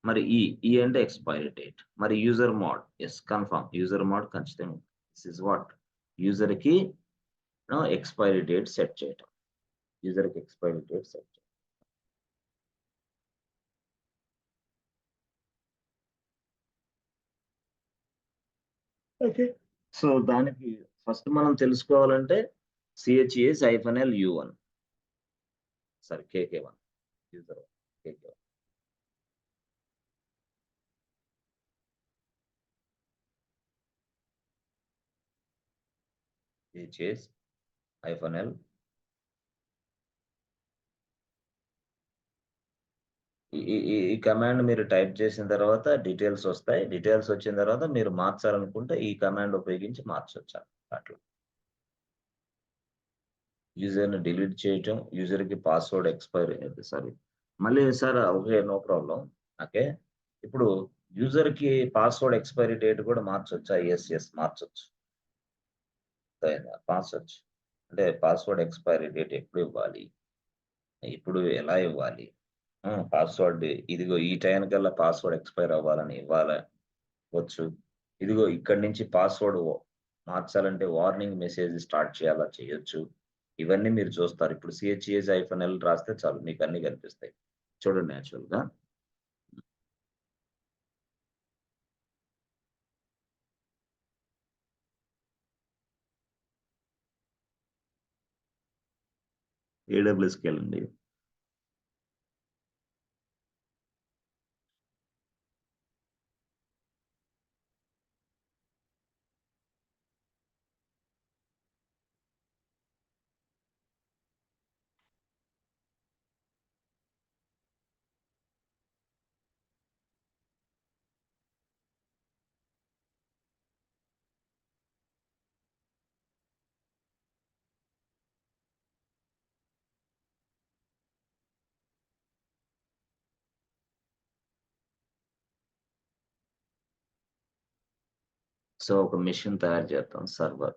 మరి ఈ అంటే ఎక్స్‌పైరీ డేట్. మరి user mode yes confirm. User mode ఖచ్చితంగా. దిస్ ఈస్ వాట్ యూజర్‌కి ఎక్స్‌పైరీ డేట్ సెట్ చేయటం. యూజర్‌కి ఎక్స్‌పైరీ డేట్ సెట్ చేయటం. ఓకే. సో, దానికి ఫస్ట్ మనం తెలుసుకోవాలంటే CHAS-L-U1 sorry KK1 user KK1. CHAS-L ఈ కమాండ్ మీరు టైప్ చేసిన తర్వాత డీటెయిల్స్ వస్తాయి. డీటెయిల్స్ వచ్చిన తర్వాత మీరు మార్చాలనుకుంటే ఈ కమాండ్ ఉపయోగించి మార్చొచ్చు అట్లా. యూజర్‌ని డిలీట్ చేయటం, యూజర్‌కి పాస్వర్డ్ సారీ. మళ్ళీ sir okay. No problem. Okay. ఇప్పుడు యూజర్‌కి పాస్వర్డ్ ఎక్స్‌పైరీ డేట్ కూడా మార్చొచ్చా? యెస్. మార్చొచ్చు. మార్చొచ్చు. అంటే పాస్వర్డ్ ఎక్స్‌పైరీ డేట్ ఎప్పుడు ఇవ్వాలి? ఇప్పుడు ఎలా ఇవ్వాలి? పాస్వర్డ్ ఇదిగో ఈ టైంకల్లా పాస్వర్డ్ ఎక్స్‌పైర్ అవ్వాలని వచ్చు. ఇదిగో ఇక్కడి నుంచి పాస్వర్డ్ మార్చాలంటే వార్నింగ్ మెసేజ్ స్టార్ట్ చేయాలా? చేయొచ్చు. ఇవన్నీ మీరు చూస్తారు. ఇప్పుడు CHES-L రాస్తే చాలు మీకు అన్నీ కనిపిస్తాయి. చూడండి యాక్చువల్‌గా. AWS‌కెళ్ళండి. సో, ఒక మెషిన్ తయారు చేద్దాం సర్వర్.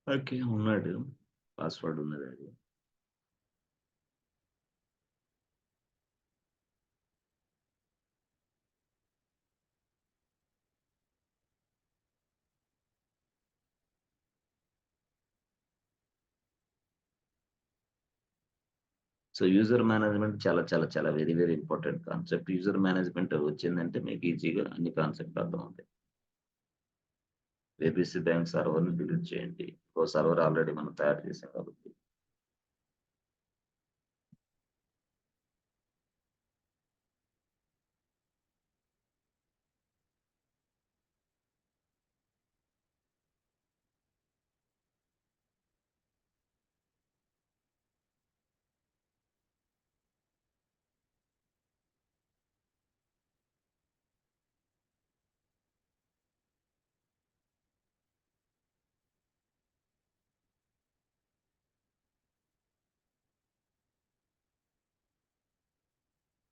ఓకే. ఉన్నాడు. పాస్వర్డ్ ఉన్నదది. సో, యూజర్ మేనేజ్‌మెంట్ చాలా very important concept. User management వచ్చిందంటే మీకు ఈజీగా అన్ని కాన్సెప్ట్ అర్థమవుతాయి. ఏబీసీ బ్యాంక్ సర్వర్‌ని డిలీట్ చేయండి. ఓ సర్వర్ ఆల్రెడీ మనం తయారు చేసాం కాబట్టి.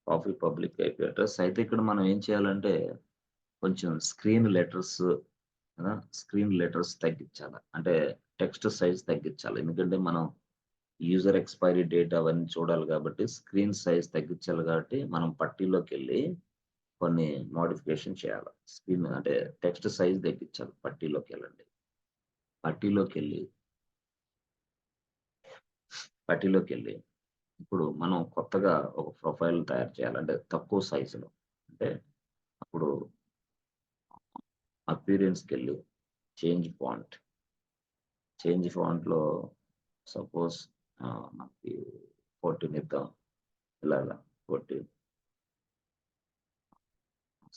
Copy public IP address. అయితే ఇక్కడ మనం ఏం చేయాలంటే కొంచెం స్క్రీన్ లెటర్స్ తగ్గించాల. అంటే టెక్స్ట్ సైజ్ తగ్గించాలి. ఎందుకంటే మనం యూజర్ ఎక్స్‌పైరీ డేట్ అవన్నీ చూడాలి కాబట్టి స్క్రీన్ సైజ్ తగ్గించాలి కాబట్టి మనం పట్టీలోకెళ్ళి కొన్ని మోడిఫికేషన్ చేయాలి. స్క్రీన్ అంటే టెక్స్ట్ సైజ్ తగ్గించాలి. పట్టీలోకెళ్ళండి. పట్టీలోకెళ్ళి పట్టీలోకెళ్ళి ఇప్పుడు మనం కొత్తగా ఒక ప్రొఫైల్ తయారు చేయాలి. అంటే తక్కువ సైజులో. అంటే అప్పుడు అపియరెన్స్‌కెళ్ళి చేంజ్ ఫాంట్‌లో సపోజ్ మనకి 14 ఇద్దాం. ఇలాగా 14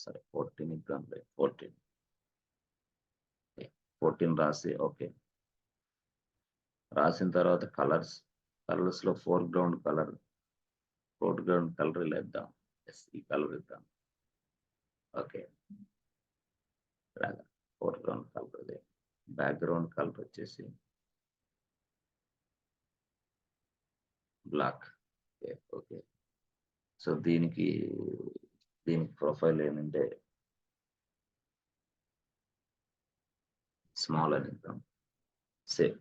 సరే 14 ఇద్దాం 14 రాసి ఓకే రాసిన తర్వాత కలర్స్ లో ఫోర్గ్రౌండ్ కలర్ ఇలా ఇద్దాం ఈ కలర్ ఇద్దాం ఓకే ఫోర్గ్రౌండ్ కలర్ ఇది బ్యాక్గ్రౌండ్ కలర్ వచ్చేసి బ్లాక్ ఓకే సో దీనికి ప్రొఫైల్ ఏంటంటే స్మాల్ అని ఇద్దాం సేవ్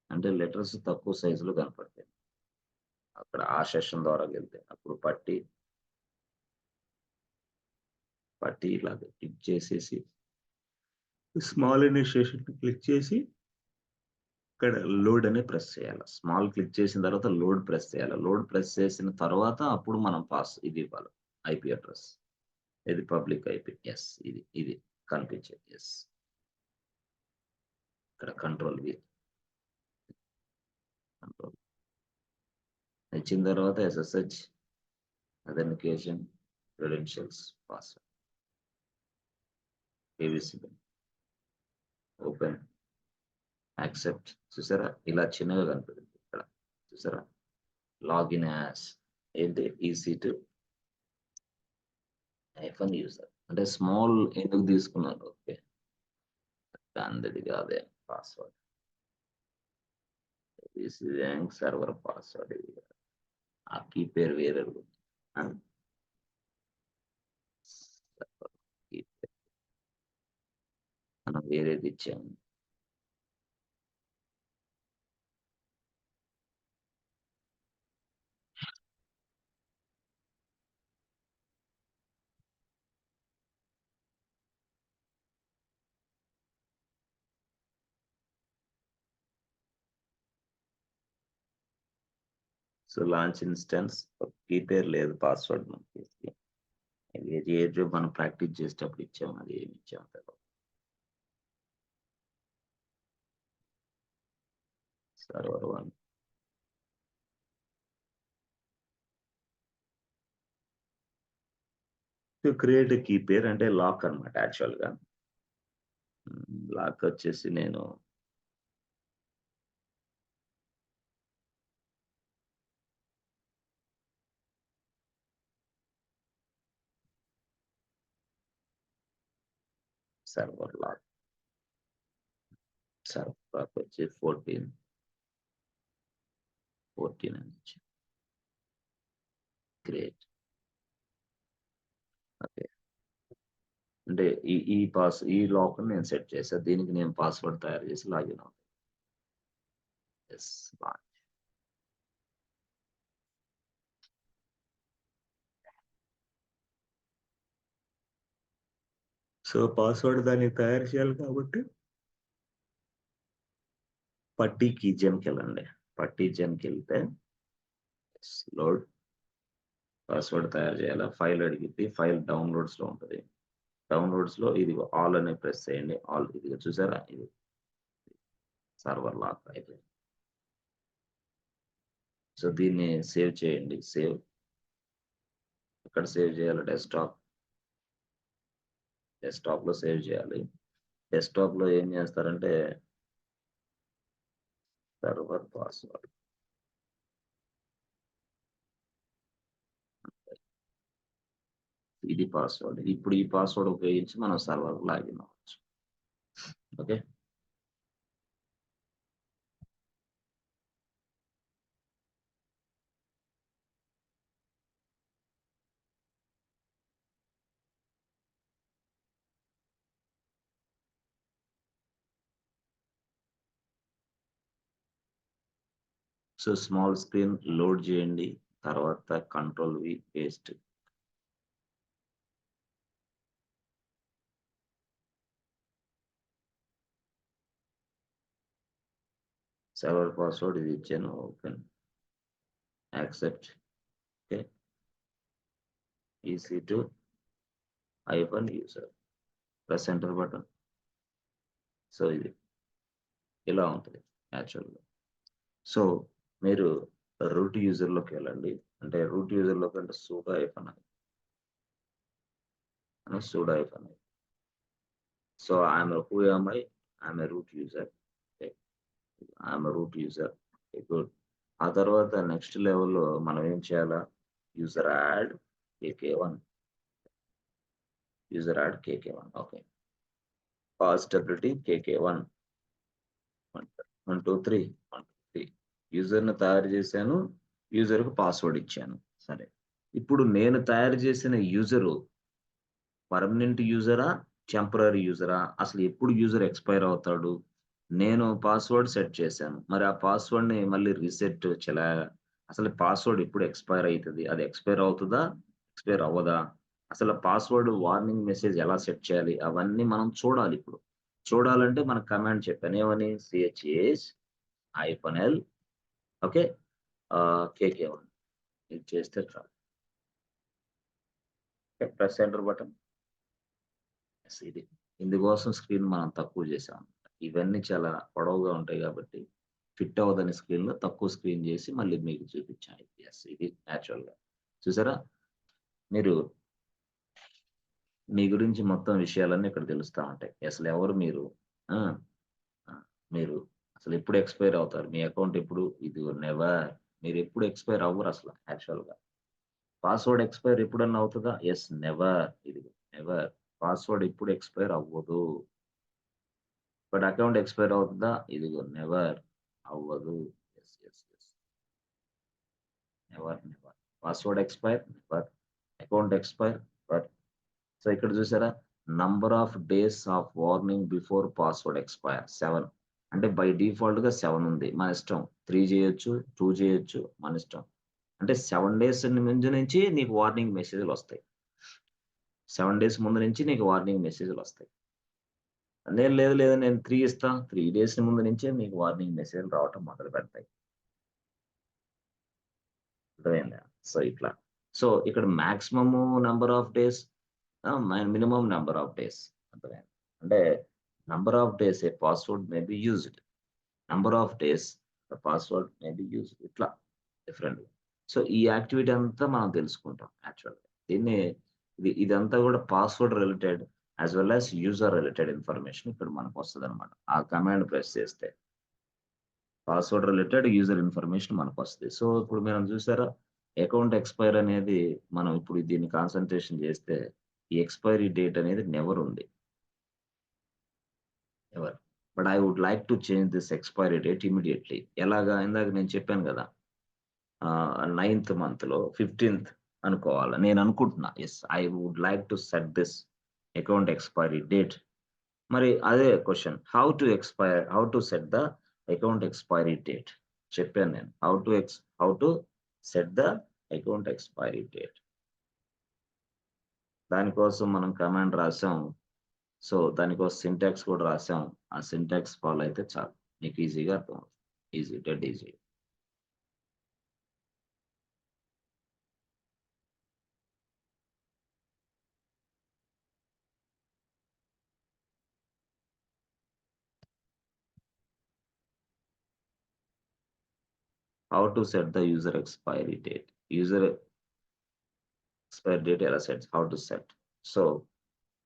అంటే లెటర్స్ తక్కువ సైజులో కనపడతాయి అక్కడ ఆ సెషన్ ద్వారా వెళ్తే అప్పుడు పట్టి ఇలాగ క్లిక్ చేసేసి స్మాల్ అనే సెషన్ క్లిక్ చేసి ఇక్కడ లోడ్ అనే ప్రెస్ చేయాలి స్మాల్ క్లిక్ చేసిన తర్వాత లోడ్ ప్రెస్ చేయాలి లోడ్ ప్రెస్ చేసిన తర్వాత అప్పుడు మనం ఇది ఇవ్వాలి ఐపీ అడ్రస్ ఇది పబ్లిక్ ఐపీ ఎస్ ఇది కనిపించేది ఎస్ ఇక్కడ కంట్రోల్ ఇచ్చిన తర్వాత SSH authentication credentials password ABC open accept చూసారా ఇలా చిన్నగా కనిపిస్తుంది ఇక్కడ చూసారా లాగిన్ యాస్ ఏంటి ఈసీ2 ఐఫోన్ యూజర్ అంటే స్మాల్ ఎందుకు తీసుకున్నారు ఓకే దానిది కాదే పాస్వర్డ్ సర్వర్ పాస్వర్డ్ ఇది ఆ కీ పేరు వేరే మనం వేరేది ఇచ్చాము సో లాంచ్ ఇన్స్టెన్స్ కీ పేరు లేదు పాస్వర్డ్ మనకి ఏది మనం ప్రాక్టీస్ చేసేటప్పుడు ఇచ్చాము అది ఏమి ఇచ్చాము తర్వాత server 1 to create key pair అంటే లాక్ అనమాట యాక్చువల్గా లాక్ వచ్చేసి నేను సర్వర్ లాక్ వచ్చి 14 అని క్రియేట్ ఓకే అంటే ఈ లాక్ నేను సెట్ చేసా దీనికి నేను పాస్వర్డ్ తయారు చేసి లాగిన్ అవుతాను ఎస్ సో పాస్వర్డ్ దాన్ని తయారు చేయాలి కాబట్టి పట్టీ కీజన్కి వెళ్ళండి పట్టీ జన్కి వెళ్తే లోడ్ పాస్వర్డ్ తయారు చేయాలి ఫైల్ అడిగితే ఫైల్ డౌన్లోడ్స్ లో ఉంటుంది డౌన్లోడ్స్ లో ఇది ఆల్ అనే ప్రెస్ చేయండి ఆల్ ఇది చూసారా ఇది సర్వర్ లాక్ అయిపోయింది సో దీన్ని సేవ్ చేయండి సేవ్ ఎక్కడ సేవ్ చేయాలి డెస్క్టాప్ లో సేవ్ చేయాలి డెస్క్టాప్ లో ఏం చేస్తారంటే సర్వర్ పాస్వర్డ్ ఇది పాస్వర్డ్ ఇప్పుడు ఈ పాస్వర్డ్ ఉపయోగించి మనం సర్వర్ లాగిన్ అవ్వచ్చు okay so small screen load చేయండి తర్వాత control V paste server password ఇది ఇచ్చాను open accept okay EC2 iPhone user press enter button so ఇది ఇలా ఉంటుంది యాక్చువల్గా సో మీరు రూట్ యూజర్లోకి వెళ్ళండి అంటే రూట్ యూజర్‌లో కంటే సూడో హైఫన్ అని sudo hyphen. So who am I? I am a root user. Okay. I am a root user. Okay. Good. ఆ తర్వాత నెక్స్ట్ లెవెల్‌లో మనం ఏం చేయాలా? User add KK1. User add KK1. Okay. పాస్‌టబిలిటీ కేకే1. 1, 2, 3. 1, 2, 3. యూజర్‌ని తయారు చేశాను. యూజర్‌కి పాస్వర్డ్ ఇచ్చాను. సరే. ఇప్పుడు నేను తయారు చేసిన యూజరు పర్మనెంట్ యూజరా? టెంపరరీ యూజరా? అసలు ఎప్పుడు యూజర్ ఎక్స్‌పైర్ అవుతాడు? నేను పాస్వర్డ్ సెట్ చేశాను. మరి ఆ పాస్వర్డ్‌ని మళ్ళీ రీసెట్ అసలు పాస్వర్డ్ ఎప్పుడు ఎక్స్‌పైర్ అయితది? అది ఎక్స్‌పైర్ అవుతదా? ఎక్స్‌పైర్ అవ్వదా? అసలు పాస్వర్డ్ వార్నింగ్ మెసేజ్ ఎలా సెట్ చేయాలి? అవన్నీ మనం చూడాలిప్పుడు. చూడాలంటే మన కమాండ్ చెప్పాను. ఏమని? Chase -l okay. కేకే1 ఇది చేస్తే చాలు. Okay. Press enter button. Yes ఇది. ఇందుకోసం స్క్రీన్ మనం తక్కువ చేసాం. ఇవన్నీ చాలా పొడవుగా ఉంటాయి కాబట్టి, ఫిట్ అవ్వదని స్క్రీన్‌లో తక్కువ స్క్రీన్ చేసి మళ్ళీ మీకు చూపించాను. యెస్ ఇది నేచురల్‌గా. చూసారా? మీరు మీ గురించి మొత్తం విషయాలన్నీ ఇక్కడ తెలుస్తా ఉంటాయి. అసలెవరు మీరు? ఆ! ఆ! మీరు అసలెప్పుడు ఎక్స్‌పైర్ అవుతారు? మీ అకౌంట్ ఎప్పుడు ఇదిగో నెవర్. మీరెప్పుడు ఎక్స్‌పైర్ అవ్వరసల యాక్చువల్‌గా. పాస్వర్డ్ ఎక్స్‌పైర్ ఎప్పుడన్నా అవుతదా? యెస్. నెవర్. ఇదిగో నెవర్. పాస్వర్డ్ ఎప్పుడు ఎక్స్‌పైర్ అవ్వదు. బట్ అకౌంట్ ఎక్స్‌పైర్ అవుతదా? ఇదిగో నెవర్. అవ్వదు. Yes. Yes. Yes. Never. Never. Password expire never. Account expire never. So, ఇక్కడ చూసారా? Number of days of warning before password expire 7. అంటే బై డిఫాల్ట్‌గా 7 ఉంది. మన ఇష్టం. 3 చేయొచ్చు, 2 చేయొచ్చు మన ఇష్టం. అంటే 7 డేస్ ముందు నుంచి నీకు వార్నింగ్ మెసేజ్‌లొస్తాయి. 7 డేస్ ముందు నుంచి నీకు వార్నింగ్ మెసేజ్‌లొస్తాయి. నేను లేదు లేదు నేను 3 ఇస్తా. 3 డేస్ ముందు నుంచే మీకు వార్నింగ్ మెసేజ్‌లు రావటం మొదలుపెడతాయి. అర్థమైందా? సో, ఇట్లా. సో, ఇక్కడ maximum number of days minimum number of days. అర్థమైందా? అంటే number of days A password may be used. Number of days the password may be used. ఇట్లా డిఫరెంట్‌గా. సో, ఈ యాక్టివిటీ అంతా మనం తెలుసుకుంటాం యాక్చువల్‌గా. దీన్ని ఇదంతా కూడా password related as well as user related information ఇక్కడ మనకొస్తదనమాట. ఆ కమాండ్ ప్రెస్ చేస్తే. పాస్వర్డ్ రిలేటెడ్ యూజర్ ఇన్ఫర్మేషన్ మనకొస్తది. సో, ఇప్పుడు మనం చూసారా? అకౌంట్ ఎక్స్‌పైర్ అనేది మనం ఇప్పుడు దీన్ని కాన్సంట్రేషన్ చేస్తే, ఈ ఎక్స్‌పైరీ డేట్ అనేది నెవర్ ఉంది. Never. But I would like to change this expiry date immediately. ఎలాగా? ఇందాక నేను చెప్పాను గదా! 9థ్ మంత్‌లో 15థ్ అనుకోవాల. నేను అనుకుంటున్నా. Yes. I would like to set this account expiry date. మరి అదే question. How to set the account expiry date? చెప్పాను నేను. How to set the account expiry date. దానికోసం మనం కమాండ్ రాసాం. సో, దానికోసం సింటాక్స్ కూడా రాసాం. ఆ సింటాక్స్ ఫాలో అయితే చాలు. మీకు ఈజీగా అర్థమవుతుంది. Easy. Dead easy. How to set the user expiry date. User expiry date ఎలా how to set. So,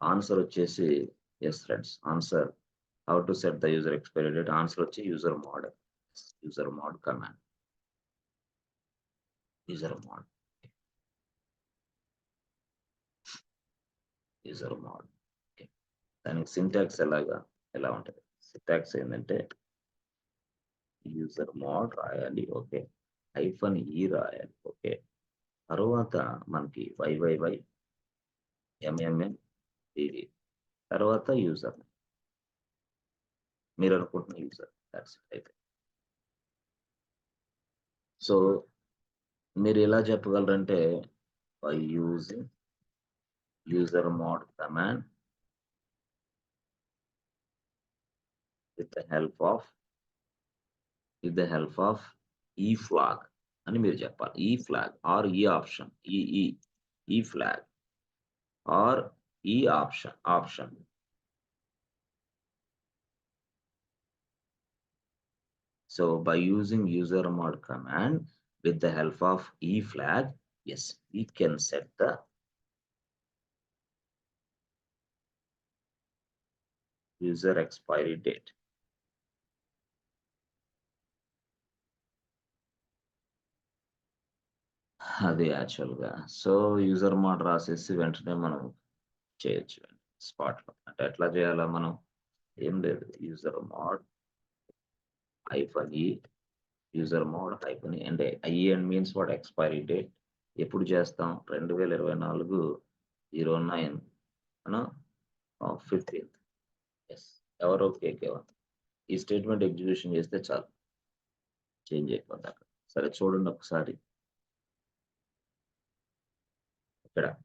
answer వచ్చేసి yes friends. How to set the user expiry date answer వచ్చి user mode command. User mode. User mode. Okay. దానికి syntax ఎలా ఉంటది? Syntax ఏందంటే user mode రాయాలి. Okay. -e రాయాలి. Okay. తరువాత మనకి YYY, MMM, DD. తర్వాత యూజర్. మీరనుకుంటున్న యూజర్. థాట్స్ ఇట్ అయితే. సో, మీరెలా చెప్పగలరంటే by using user mode command with the help of e flag అని మీరు చెప్పాలి. E flag or e option. E flag or e option. So by using user mod command, with the help of E flag, yes, we can set the user expiry date. అది యాక్చువల్గా so user mode రాసేసి వెంటనే మనం చేయొచ్చు స్పాట్లో. అంటే ఎట్లా చేయాలా మనం? ఏం లేదు, user mode -e, user mode -e అంటే and means what? Expiry date. ఎప్పుడు చేస్తాం? 2024/09 15th. ఎస్, ఎవరో KK1 ఈ స్టేట్మెంట్ ఎగ్జిక్యూషన్ చేస్తే చాలు, చేంజ్ అయిపోద్ది అక్కడ. సరే చూడండి ఒకసారి ఇక్కడ.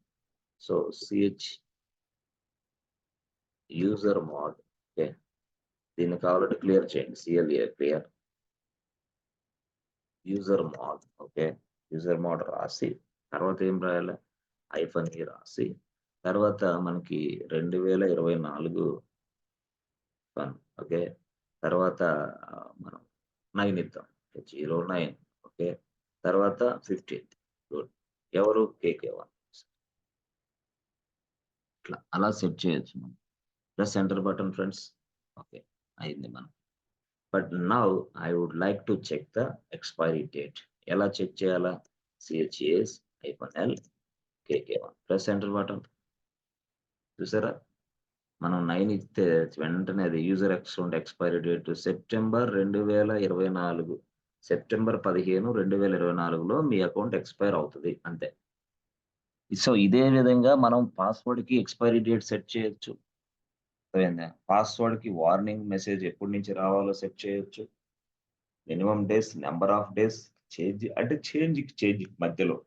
So CH user mode, okay, దీన్ని కావాలంటే క్లియర్ చేయండి. CLA clear user mode, okay. User mode రాసి తర్వాత ఏం రాయాలి? -e రాసి తర్వాత మనకి 2024 ఓకే. తర్వాత మనం 9 ఇద్దాం, 09, ఓకే. తర్వాత 15th, గుడ్. ఎవరు? KK1. ఇట్లా అలా సెట్ చేయొచ్చు మనం. Plus enter button friends. Okay, అయింది మనం. But now I would like to check the expiry date. ఎలా చెక్ చేయాలా? CHAS -L KK1 plus enter button. చూసారా? మనం 9 ఇస్తే వెంటనే అది user account expiry date September 2024, September 15, 2024లో మీ అకౌంట్ ఎక్స్పైర్ అవుతుంది అంతే. సో ఇదే విధంగా మనం పాస్వర్డ్‌కి ఎక్స్పైరీ డేట్ సెట్ చేయొచ్చు. అర్థమైందా? పాస్వర్డ్‌కి వార్నింగ్ మెసేజ్ ఎప్పటి నుంచి రావాలో సెట్ చేయొచ్చు. Minimum days, number of days, change మధ్యలో.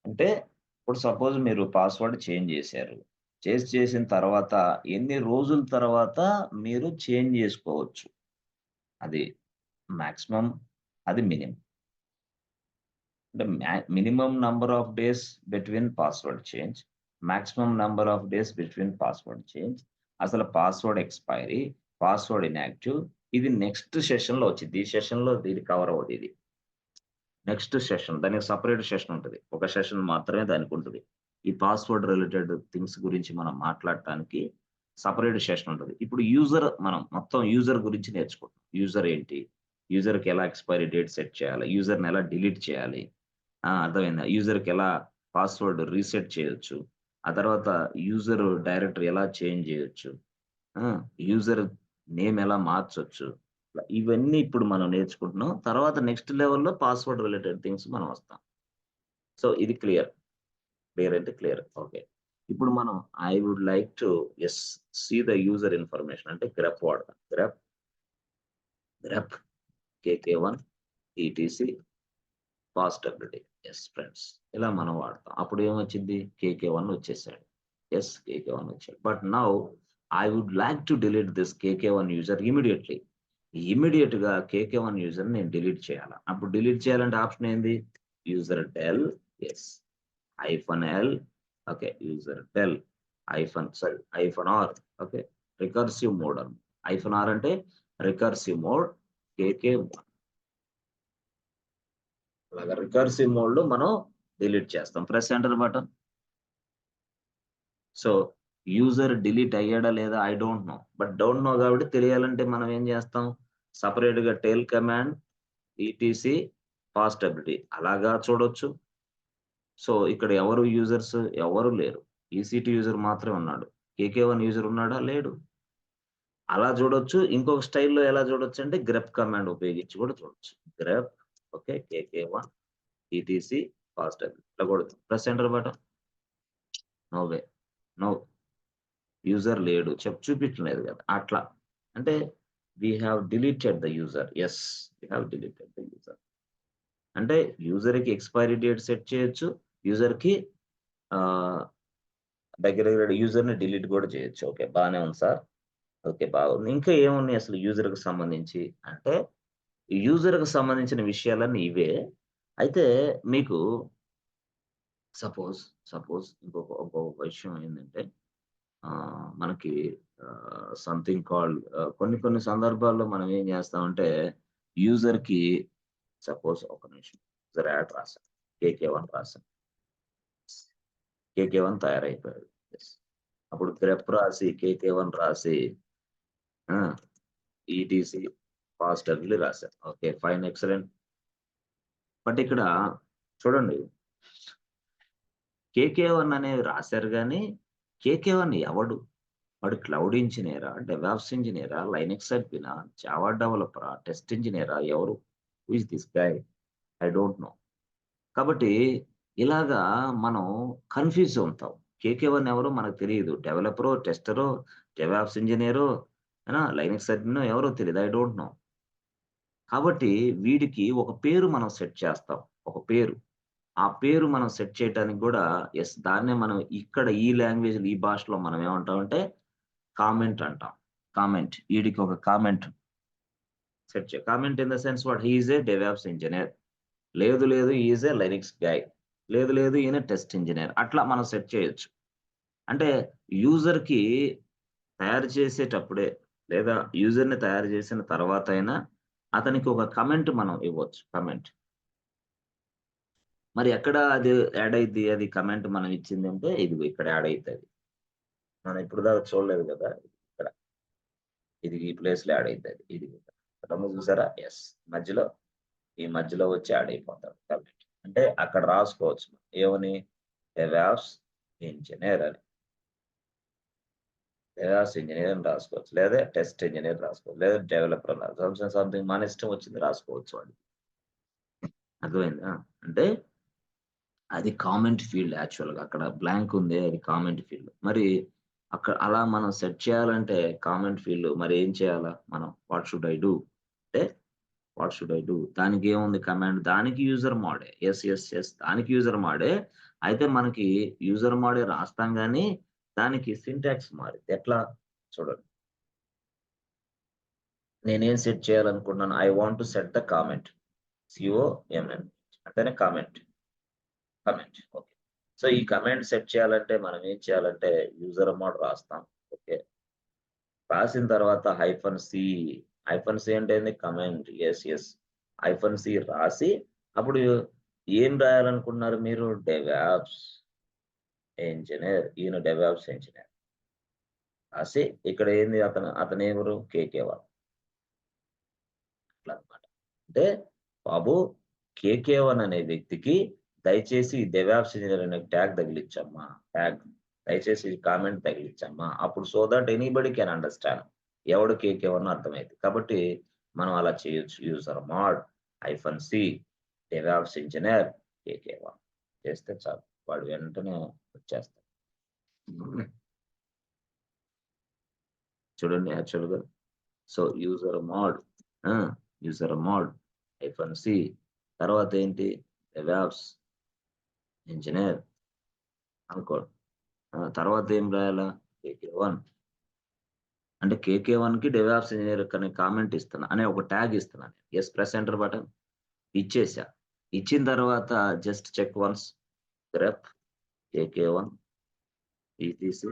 అంటే ఇప్పుడు సపోజ్ మీరు పాస్వర్డ్ చేంజ్ చేశారు. చేసిన తర్వాత ఎన్ని రోజుల తర్వాత మీరు చేంజ్ చేసుకోవచ్చు. అది మాక్సిమం, అది మినిమం. అంటే minimum number of days between password change, maximum number of days between password change, అసలు పాస్వర్డ్ ఎక్స్పైరీ, పాస్వర్డ్ ఇన్యాక్టివ్. ఇది నెక్స్ట్ సెషన్‌లో వచ్చిద్ది. ఈ సెషన్‌లో ఇది కవర్ అవ్వదు ఇది. నెక్స్ట్ సెషన్ దానికి సెపరేట్ సెషన్ ఉంటది. ఒక సెషన్ మాత్రమే దానికి ఉంటది. ఈ పాస్వర్డ్ రిలేటెడ్ థింగ్స్ గురించి మనం మాట్లాడటానికి సెపరేట్ సెషన్ ఉంటది. ఇప్పుడు మనం మొత్తం యూజర్ గురించి నేర్చుకుంటాం. యూజర్ ఏంటి? యూజర్‌కి ఎలా ఎక్స్పైరీ డేట్ సెట్ చేయాలి? యూజర్‌ని ఎలా డిలీట్ చేయాలి? అర్థమైందా? యూజర్‌కి ఎలా పాస్వర్డ్ రీసెట్ చేయొచ్చు? ఆ తర్వాత యూజర్ డైరెక్టరీ ఎలా చేంజ్ చేయొచ్చు? యూజర్ నేమ్ ఎలా మార్చొచ్చు? ఇవన్నీ ఇప్పుడు మనం నేర్చుకుంటున్నాం. తర్వాత నెక్స్ట్ లెవెల్‌లో పాస్వర్డ్ రిలేటెడ్ థింగ్స్ మనం వస్తాం. సో ఇది క్లియర్. క్లియర్ అంటే క్లియర్. ఓకే. ఇప్పుడు మనం I would like to see the user information అంటే గ్రెప్ వాడతాం. గ్రెప్ KK1 ETC పాస్టబిలిటీ. ఫ్రెండ్స్. ఇలా మనం వాడతాం. అప్పుడు ఏమొచ్చింది? KK1 వచ్చేసాడు. KK1 వచ్చాడు. But now I would like to delete this KK1 user immediately. ఇమ్మీడియేట్‌గా KK1 యూజర్‌ని నేను డిలీట్ చేయాలా. అప్పుడు డిలీట్ చేయాలంటే ఆప్షన్ ఏంది? User del -L, okay. User del -R, okay. Recursive mode -R అంటే రికర్సివ్ మోడ్ KK1. అలాగా రికర్సివ్ మోడ్‌లో మనం డిలీట్ చేస్తాం. Press enter button. So user delete అయ్యాడా లేదా? I don't know. But don't know కాబట్టి తెలియాలంటే మనం ఏం చేస్తాం? సెపరేట్‌గా టెయిల్ కమాండ్ ETC పాస్టబిలిటీ అలాగా చూడొచ్చు. సో ఇక్కడ ఎవరు లేరు. EC2 యూజర్ మాత్రమే ఉన్నాడు. KK1 యూజర్ ఉన్నాడా? లేడు. అలా చూడొచ్చు. ఇంకొక స్టైల్‌లో ఎలా చూడొచ్చంటే గ్రెప్ కమాండ్ ఉపయోగించి కూడా చూడొచ్చు. Grep, okay. KK1 ETC పాస్టబిలిటీ ఇట్లా కొడతాం. Press enter button. No way. No. User లేడు. చూపించలేదు కదా! అట్లా. అంటే we have deleted the user. We have deleted the user. అంటే యూజర్‌కి ఎక్స్పైరీ డేట్ సెట్ చేయొచ్చు. యూజర్‌కి దగ్గర యూజర్‌ని డిలీట్ కూడా చేయొచ్చు. ఓకే. బానే ఉంది సార్. ఓకే. బాగుంది. ఇంకా ఏమున్నాయి అసలు యూజర్‌కి సంబంధించి అంటే, యూజర్‌కి సంబంధించిన విషయాలన్నీ ఇవే. అయితే మీకు సపోజ్ ఇంకొక విషయం ఏందంటే మనకి సంథింగ్ కాల్డ్ కొన్ని సందర్భాల్లో మనం ఏం చేస్తామంటే యూజర్‌కి సపోజ్ ఒక నిమిషం. యూజర్ యాడ్ రాశాను, KK1 రాశాను, KK1 తయారైపోయాడు. Yes. అప్పుడు గ్రెప్ రాసి KK1 రాసి ఈటీసీ పాజిటివ్లీ రాశాను. Okay, fine, excellent. బట్ ఇక్కడ చూడండి, KK1 అనేది రాశారు కానీ KK1 ఎవడు? వాడు క్లౌడ్ ఇంజినీరా, డెవాప్స్ ఇంజినీరా, లైనక్స్ అడ్మినా, జావా డెవలపరా, టెస్ట్ ఇంజినీరా, ఎవరు? Who is this guy? I don't know. కాబట్టి ఇలాగా మనం కన్ఫ్యూజ్ అవుతాం. KK1 ఎవరో మనకు తెలియదు. డెవలపరో, టెస్టరో, డెవాప్స్ ఇంజినీరో, లైనక్స్ అడ్మినో ఎవరో తెలియదు. I don't know. కాబట్టి వీడికి ఒక పేరు మనం సెట్ చేస్తాం. ఒక పేరు. ఆ పేరు మనం సెట్ చేయటానికి కూడా దాన్నే మనం ఇక్కడ ఈ లాంగ్వేజ్‌లో, ఈ భాషలో మనం ఏమంటామంటే కామెంట్ అంటాం. కామెంట్. వీడికి ఒక comment set comment in the sense what he is a DevOps engineer. లేదు హి ఈస్ ఏ లైనక్స్ గై. లేదు ఈయన టెస్ట్ ఇంజినీర్. అట్లా మనం సెట్ చేయొచ్చు. అంటే యూజర్‌కి తయారు చేసేటప్పుడే లేదా యూజర్‌ని తయారు చేసిన తర్వాత అయినా అతనికి ఒక కామెంట్ మనం ఇవ్వచ్చు. కామెంట్. మరి ఎక్కడ అది యాడ్ అయిద్ది? అది కామెంట్ మనం ఇచ్చిందంటే ఇదిగో ఇక్కడ యాడ్ అయితది. మనం ఇప్పుడు దాకా చూడలేదు కదా! ఇక్కడ. ఇది ఈ ప్లేస్‌లో యాడ్ అయితది. ఇది రమ్ము చూసారా? యెస్. ఈ మధ్యలో వచ్చి యాడ్ అయిపోతాడు కామెంట్. అంటే అక్కడ రాసుకోవచ్చు. ఏమని? డెవాప్స్ ఇంజినీర్ అని. డెవాప్స్ ఇంజినీర్ అని రాసుకోవచ్చు. లేదా టెస్ట్ ఇంజినీర్ రాసుకోవచ్చు. లేదా డెవలపర్ అని సంథింగ్ మన ఇష్టం వచ్చింది రాసుకోవచ్చు వాడు. అర్థమైందా? అంటే అది కామెంట్ ఫీల్డ్ యాక్చువల్‌గా. అక్కడ బ్లాంక్ ఉంది. అది కామెంట్ ఫీల్డ్. మరి అక్కడ అలా మనం సెట్ చేయాలంటే కామెంట్ ఫీల్డ్ మరి ఏం చేయాలా మనం? What should I do? అంటే వాట్ షుడ్ ఐ డూ? దానికి ఏముంది కమాండ్? దానికి యూజర్ మోడే. యెస్. దానికి యూజర్ మోడే. అయితే మనకి యూజర్ మోడే రాస్తాం గానీ దానికి సింటాక్స్ మారిద్ది. ఎట్లా? చూడండి. నేనేం సెట్ చేయాలనుకుంటున్నాను? I want to set the comment. COMN అంటేనే కామెంట్. ఓకే. సో, ఈ కమాండ్ సెట్ చేయాలంటే మనం ఏం చేయాలంటే యూజర్ మోడ్ రాస్తాం. ఓకే. రాసిన తర్వాత -C అంటే ఏంది? కమాండ్. యెస్. -C రాసి అప్పుడు ఏం రాయాలనుకున్నారు మీరు? DevOps engineer. ఈయన డెవాప్స్ ఇంజినీర్. రాసి ఇక్కడ ఏంది అతనెవరు? KK1. అట్లా అన్నమాట. అంటే బాబు KK1 అనే వ్యక్తికి దయచేసి డెవాప్స్ ఇంజినీర్ అనే ట్యాగ్ తగిలించమ్మా. దయచేసి కామెంట్ తగిలించమ్మా. అప్పుడు so that anybody can understand. ఎవడు KK1 అర్థమైద్ది. కాబట్టి మనం అలా చేయొచ్చు. User mode -C DevOps engineer KK1 చేస్తే చాలు. వాడు వెంటనే వచ్చేస్తాడు. చూడండి యాక్చువల్‌గా. సో, యూజర్ మోడ్ -C తర్వాత ఏంటి? డెవాప్స్ ఇంజినీర్ అనుకోండి. తర్వాత ఏం రాయాలా? KK1 అంటే KK1కి డెవాప్స్ ఇంజినీర్ అనే కామెంట్ ఇస్తున్నా అనే ఒక ట్యాగ్ ఇస్తున్నాను. యెస్, ప్రెస్ ఎంటర్ బటన్ ఇచ్చేసా. ఇచ్చిన తర్వాత just check once grep KK1 ETC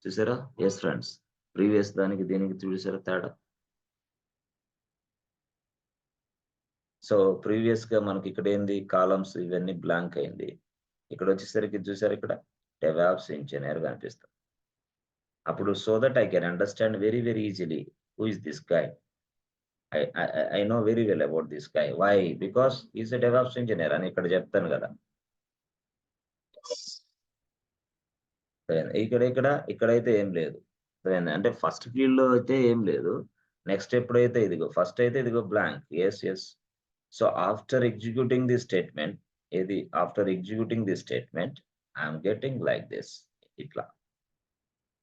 చూసారా? Yes friends. ప్రీవియస్ దానికి దీనికి చూసారా తేడా? సో, ప్రీవియస్‌గా మనకి ఇక్కడేంది కాలమ్స్ ఇవన్నీ బ్లాంక్ అయింది. ఇక్కడొచ్చేసరికి చూసారా ఇక్కడ డెవాప్స్ ఇంజినీర్ కనిపిస్తుంది. అప్పుడు so that I can understand very easily who is this guy. I know very well about this guy. Why? Because he is a DevOps engineer అని ఇక్కడ చెప్తాను గదా! ఇక్కడైతే ఏం లేదు. అంటే ఫస్ట్ ఫీల్డ్‌లో అయితే ఏం లేదు. నెక్స్ట్ ఎప్పుడైతే ఇదిగో ఫస్ట్ అయితే ఇదిగో blank. Yes. So, after executing the statement I am getting like this. ఇట్లా.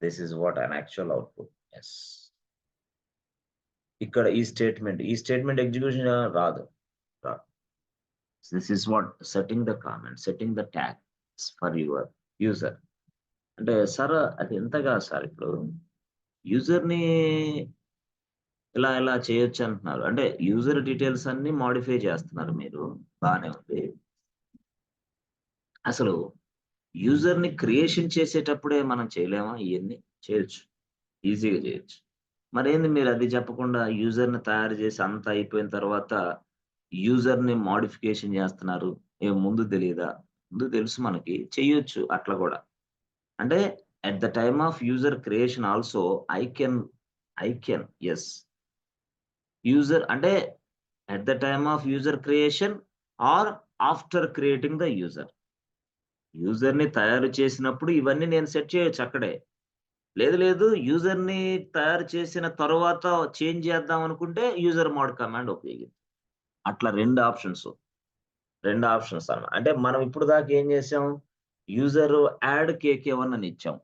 This is what an actual output. Yes. ఇక్కడ ఈ స్టేట్మెంట్ ఎగ్జిక్యూషన్ రాదు. This is what setting the comment, setting the tags for your user. అంటే sir అది ఎంత కాదు sir ఇప్పుడు యూజర్‌ని ఇలా చేయొచ్చు అంటున్నారు. అంటే యూజర్ డీటెయిల్స్ అన్నీ మోడిఫై చేస్తున్నారు మీరు. బానే ఉంది. అసలు యూజర్‌ని క్రియేషన్ చేసేటప్పుడే మనం చేయలేమా ఇయన్నీ? చేయొచ్చు. ఈజీగా చేయొచ్చు. మరేంది మీరు అది చెప్పకుండా యూజర్‌ని తయారు చేసి అంతా అయిపోయిన తర్వాత యూజర్‌ని మోడిఫికేషన్ చేస్తున్నారు. ముందు తెలీదా? ముందు తెలుసు మనకి. చెయ్యొచ్చు అట్లా గూడా. అంటే at the time of user creation also I can yes. User అంటే at the time of user creation or after creating the user. యూజర్‌ని తయారు చేసినప్పుడు ఇవన్నీ నేను సెట్ చేయొచ్చు అక్కడే. లేదు యూజర్‌ని తయారు చేసిన తరువాత చేంజ్ చేద్దాం అనుకుంటే యూజర్ మోడ్ కమాండ్ ఉపయోగించు. అట్లా 2 ఆప్షన్స్. 2 ఆప్షన్స్ అన్నమాట. అంటే మనం ఇప్పుడు దాకా ఏం చేసాం? యూజర్ యాడ్ కేకే1 అని ఇచ్చాం.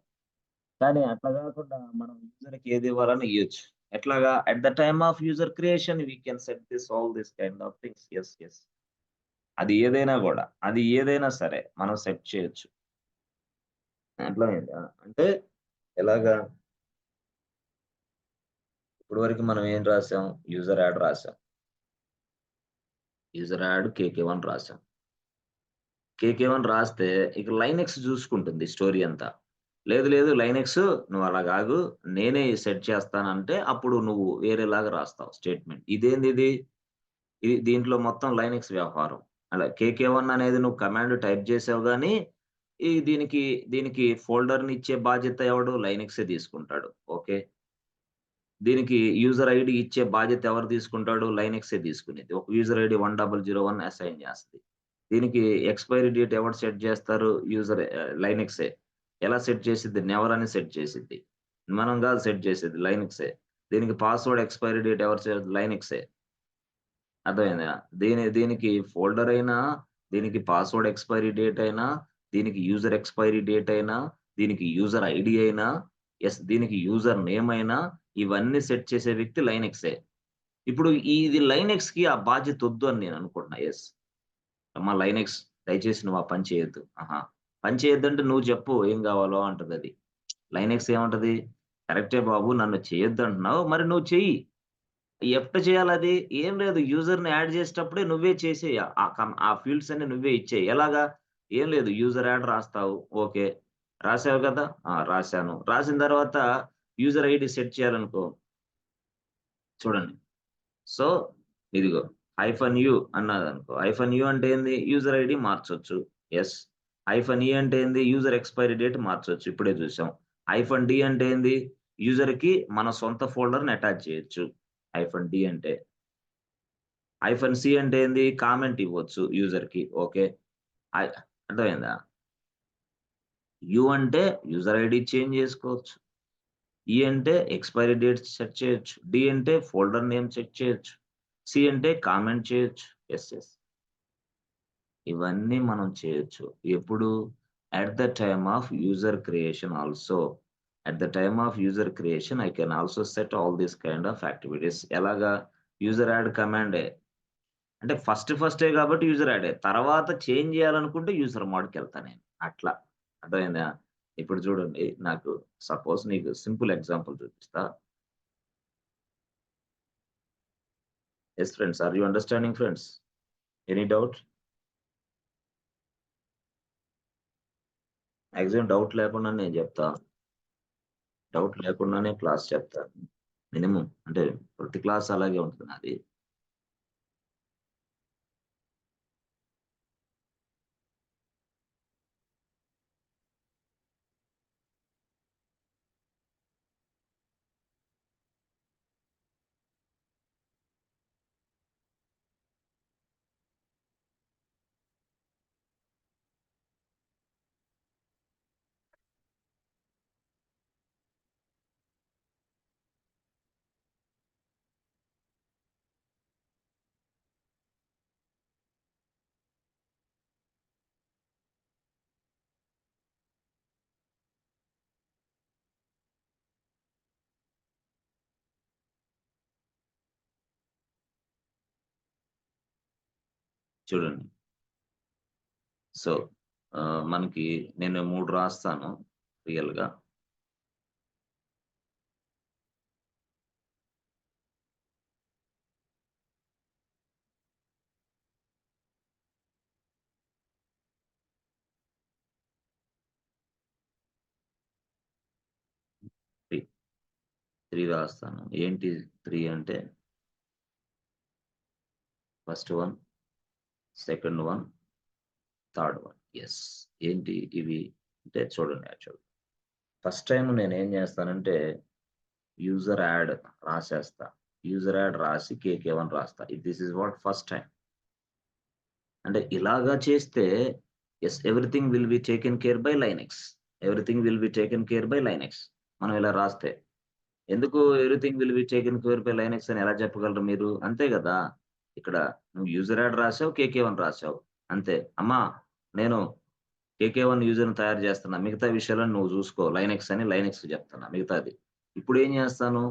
కానీ అట్లా గాకుండా మనం యూజర్‌కి ఏది ఇవ్వాలన్నా ఇయ్యొచ్చు. ఎట్లాగా? At the time of user creation we can set all this kind of things. Yes. అది ఏదైనా గూడా. అది ఏదైనా సరే మనం సెట్ చేయొచ్చు. అర్థమైందా? అంటే ఎలాగా? ఇప్పటి వరకు మనం ఏం రాసాం? యూజర్ యాడ్ రాసాం. యూజర్ యాడ్ కేకే1 రాసాం. కేకే1 రాస్తే ఇక లైనెక్స్ జూసుకుంటుంది స్టోరీ అంతా. లేదు లైనెక్స్ నువ్వలా గాగు. నేనే సెట్ చేస్తానంటే అప్పుడు నువ్వు వేరేలాగా రాస్తావు స్టేట్‌మెంట్. ఇదేందిది? దీంట్లో మొత్తం లైనక్స్ వ్యవహారం. అలా కేకే1 అనేది నువ్వు కమాండ్ టైప్ చేసావు గానీ, ఈ దీనికి, దీనికి ఫోల్డర్‌నిచ్చే బాధ్యత ఎవడు? లైనక్సే తీసుకుంటాడు. ఓకే. దీనికి యూజర్ ఐడీ ఇచ్చే బాధ్యత ఎవరు తీసుకుంటాడు? లైనక్సే తీసుకునేది. ఒక యూజర్ ఐడీ 1001 అసైన్ చేస్తది. దీనికి ఎక్స్‌పైరీ డేట్ ఎవరు సెట్ చేస్తారు? లైనక్సే. ఎలా సెట్ చేసిద్ది? నెవర్ అని సెట్ చేసిద్ది. మనం గాదు సెట్ చేసేది లైనక్సే. దీనికి పాస్వర్డ్ ఎక్స్‌పైరీ డేట్ ఎవరు లైనక్సే. అర్థమైందా? దీనికి ఫోల్డర్ అయినా, దీనికి పాస్వర్డ్ ఎక్స్‌పైరీ డేట్ అయినా, దీనికి యూజర్ ఎక్స్‌పైరీ డేట్ అయినా, దీనికి యూజర్ ఐడీ అయినా, దీనికి యూజర్ నేమ్ అయినా, ఇవన్నీ సెట్ చేసే వ్యక్తి లైనక్సే. ఇప్పుడు ఇది లైనక్స్‌కి ఆ బాధ్యతొద్దు అని నేను అనుకుంటున్నా. అమ్మా లైనక్స్ దయచేసి నువ్వు ఆ పని చేయొద్దు. ఆహా! పని చేయొద్దంటే నువ్వు చెప్పు ఏం గావాలో అంటదది. లైనక్స్ ఏమంటది? కరెక్టే బాబు నన్ను చేయొద్దంటున్నావు. మరి నువ్వు చెయ్యి. చేయాలది? ఏం లేదు. యూజర్‌ని యాడ్ చేసేటప్పుడే నువ్వే చేసేయి. ఆ ఫీల్డ్స్ అన్నీ నువ్వే ఇచ్చేయి. ఎలాగా? ఏం లేదు. యూజర్ యాడ్ రాస్తావు. ఓకే. రాసావు కదా! ఆ! రాసాను. రాసిన తర్వాత యూజర్ ఐడీ సెట్ చేయాలనుకో చూడండి. సో, ఇదిగో -యూ అన్నదనుకో. -యూ అంటే ఏంది? యూజర్ ఐడీ మార్చొచ్చు. యెస్. -ఈ అంటే ఏంది? యూజర్ ఎక్స్‌పైరీ డేట్ మార్చొచ్చు. ఇప్పుడే చూసాం. -డి అంటే ఏంది? యూజర్‌కి మన సొంత ఫోల్డర్‌ని అటాచ్ చేయొచ్చు. -డి అంటే. -సి అంటే ఏంది? కామెంట్ ఇవ్వచ్చు యూజర్‌కి. ఓకే. అయ్ అర్థమైందా? యూ అంటే యూజర్ ఐడీ చేంజ్ చేసుకోవచ్చు. ఈ అంటే ఎక్స్‌పైరీ డేట్ సెట్ చేయొచ్చు. డి అంటే ఫోల్డర్ నేమ్ సెట్ చేయొచ్చు. సి అంటే కామెంట్ చేయొచ్చు. యెస్. ఇవన్నీ మనం చేయొచ్చు. ఎప్పుడు? At the time of user creation also. At the time of user creation I can also set all these kind of activities. ఎలాగా? User add కమాండే. అంటే ఫస్టే గాబట్టి యూజర్ యాడే. తర్వాత చేంజ్ జేయాలనుకుంటే యూజర్ మోడ్‌కెళ్తా నేను. అట్లా. అర్థమైందా? ఇప్పుడు చూడండి నాకు సపోజ్ నీకు సింపుల్ ఎగ్జాంపుల్ చూపిస్తా. Yes friends. Are you understanding friends? Any doubt? Maximum doubt లేకుండానే నేను జెప్తా. డౌట్ లేకుండానే క్లాస్ చెప్తా. మినిమమ్ అంటే ప్రతి క్లాస్ అలాగే ఉంటది నాది. చూడండి. సో, మనకి నేను 3 రాస్తాను రియల్‌గా. 3 రాస్తాను. ఏంటి 3 అంటే first one, second one, third one. Yes. ఏంటి ఇవి అంటే చూడండి యాక్చువల్. ఫస్ట్ టైమ్ నేనేం చేస్తానంటే యూజర్ యాడ్ రాసేస్తా. యూజర్ యాడ్ రాసి కేకే1 రాస్తా. This is what first time. అంటే ఇలాగా చేస్తే yes everything will be taken care bye Linux. Everything will be taken care bye Linux. మనం ఇలా రాస్తే. ఎందుకు everything will be taken care bye Linux అని ఎలా చెప్పగలరు మీరు? అంతే గదా! ఇక్కడ నువ్వు యూజర్ యాడ్ రాసావు, కేకే1 రాసావు. అంతే. అమ్మా నేను కేకే1 యూజర్‌ని తయారు చేస్తున్నా. మిగతా విషయాలను నువ్వు చూసుకో. లైనెక్స్ అని లైనెక్స్‌కి చెప్తున్నా మిగతాది. ఇప్పుడేం చేస్తాను?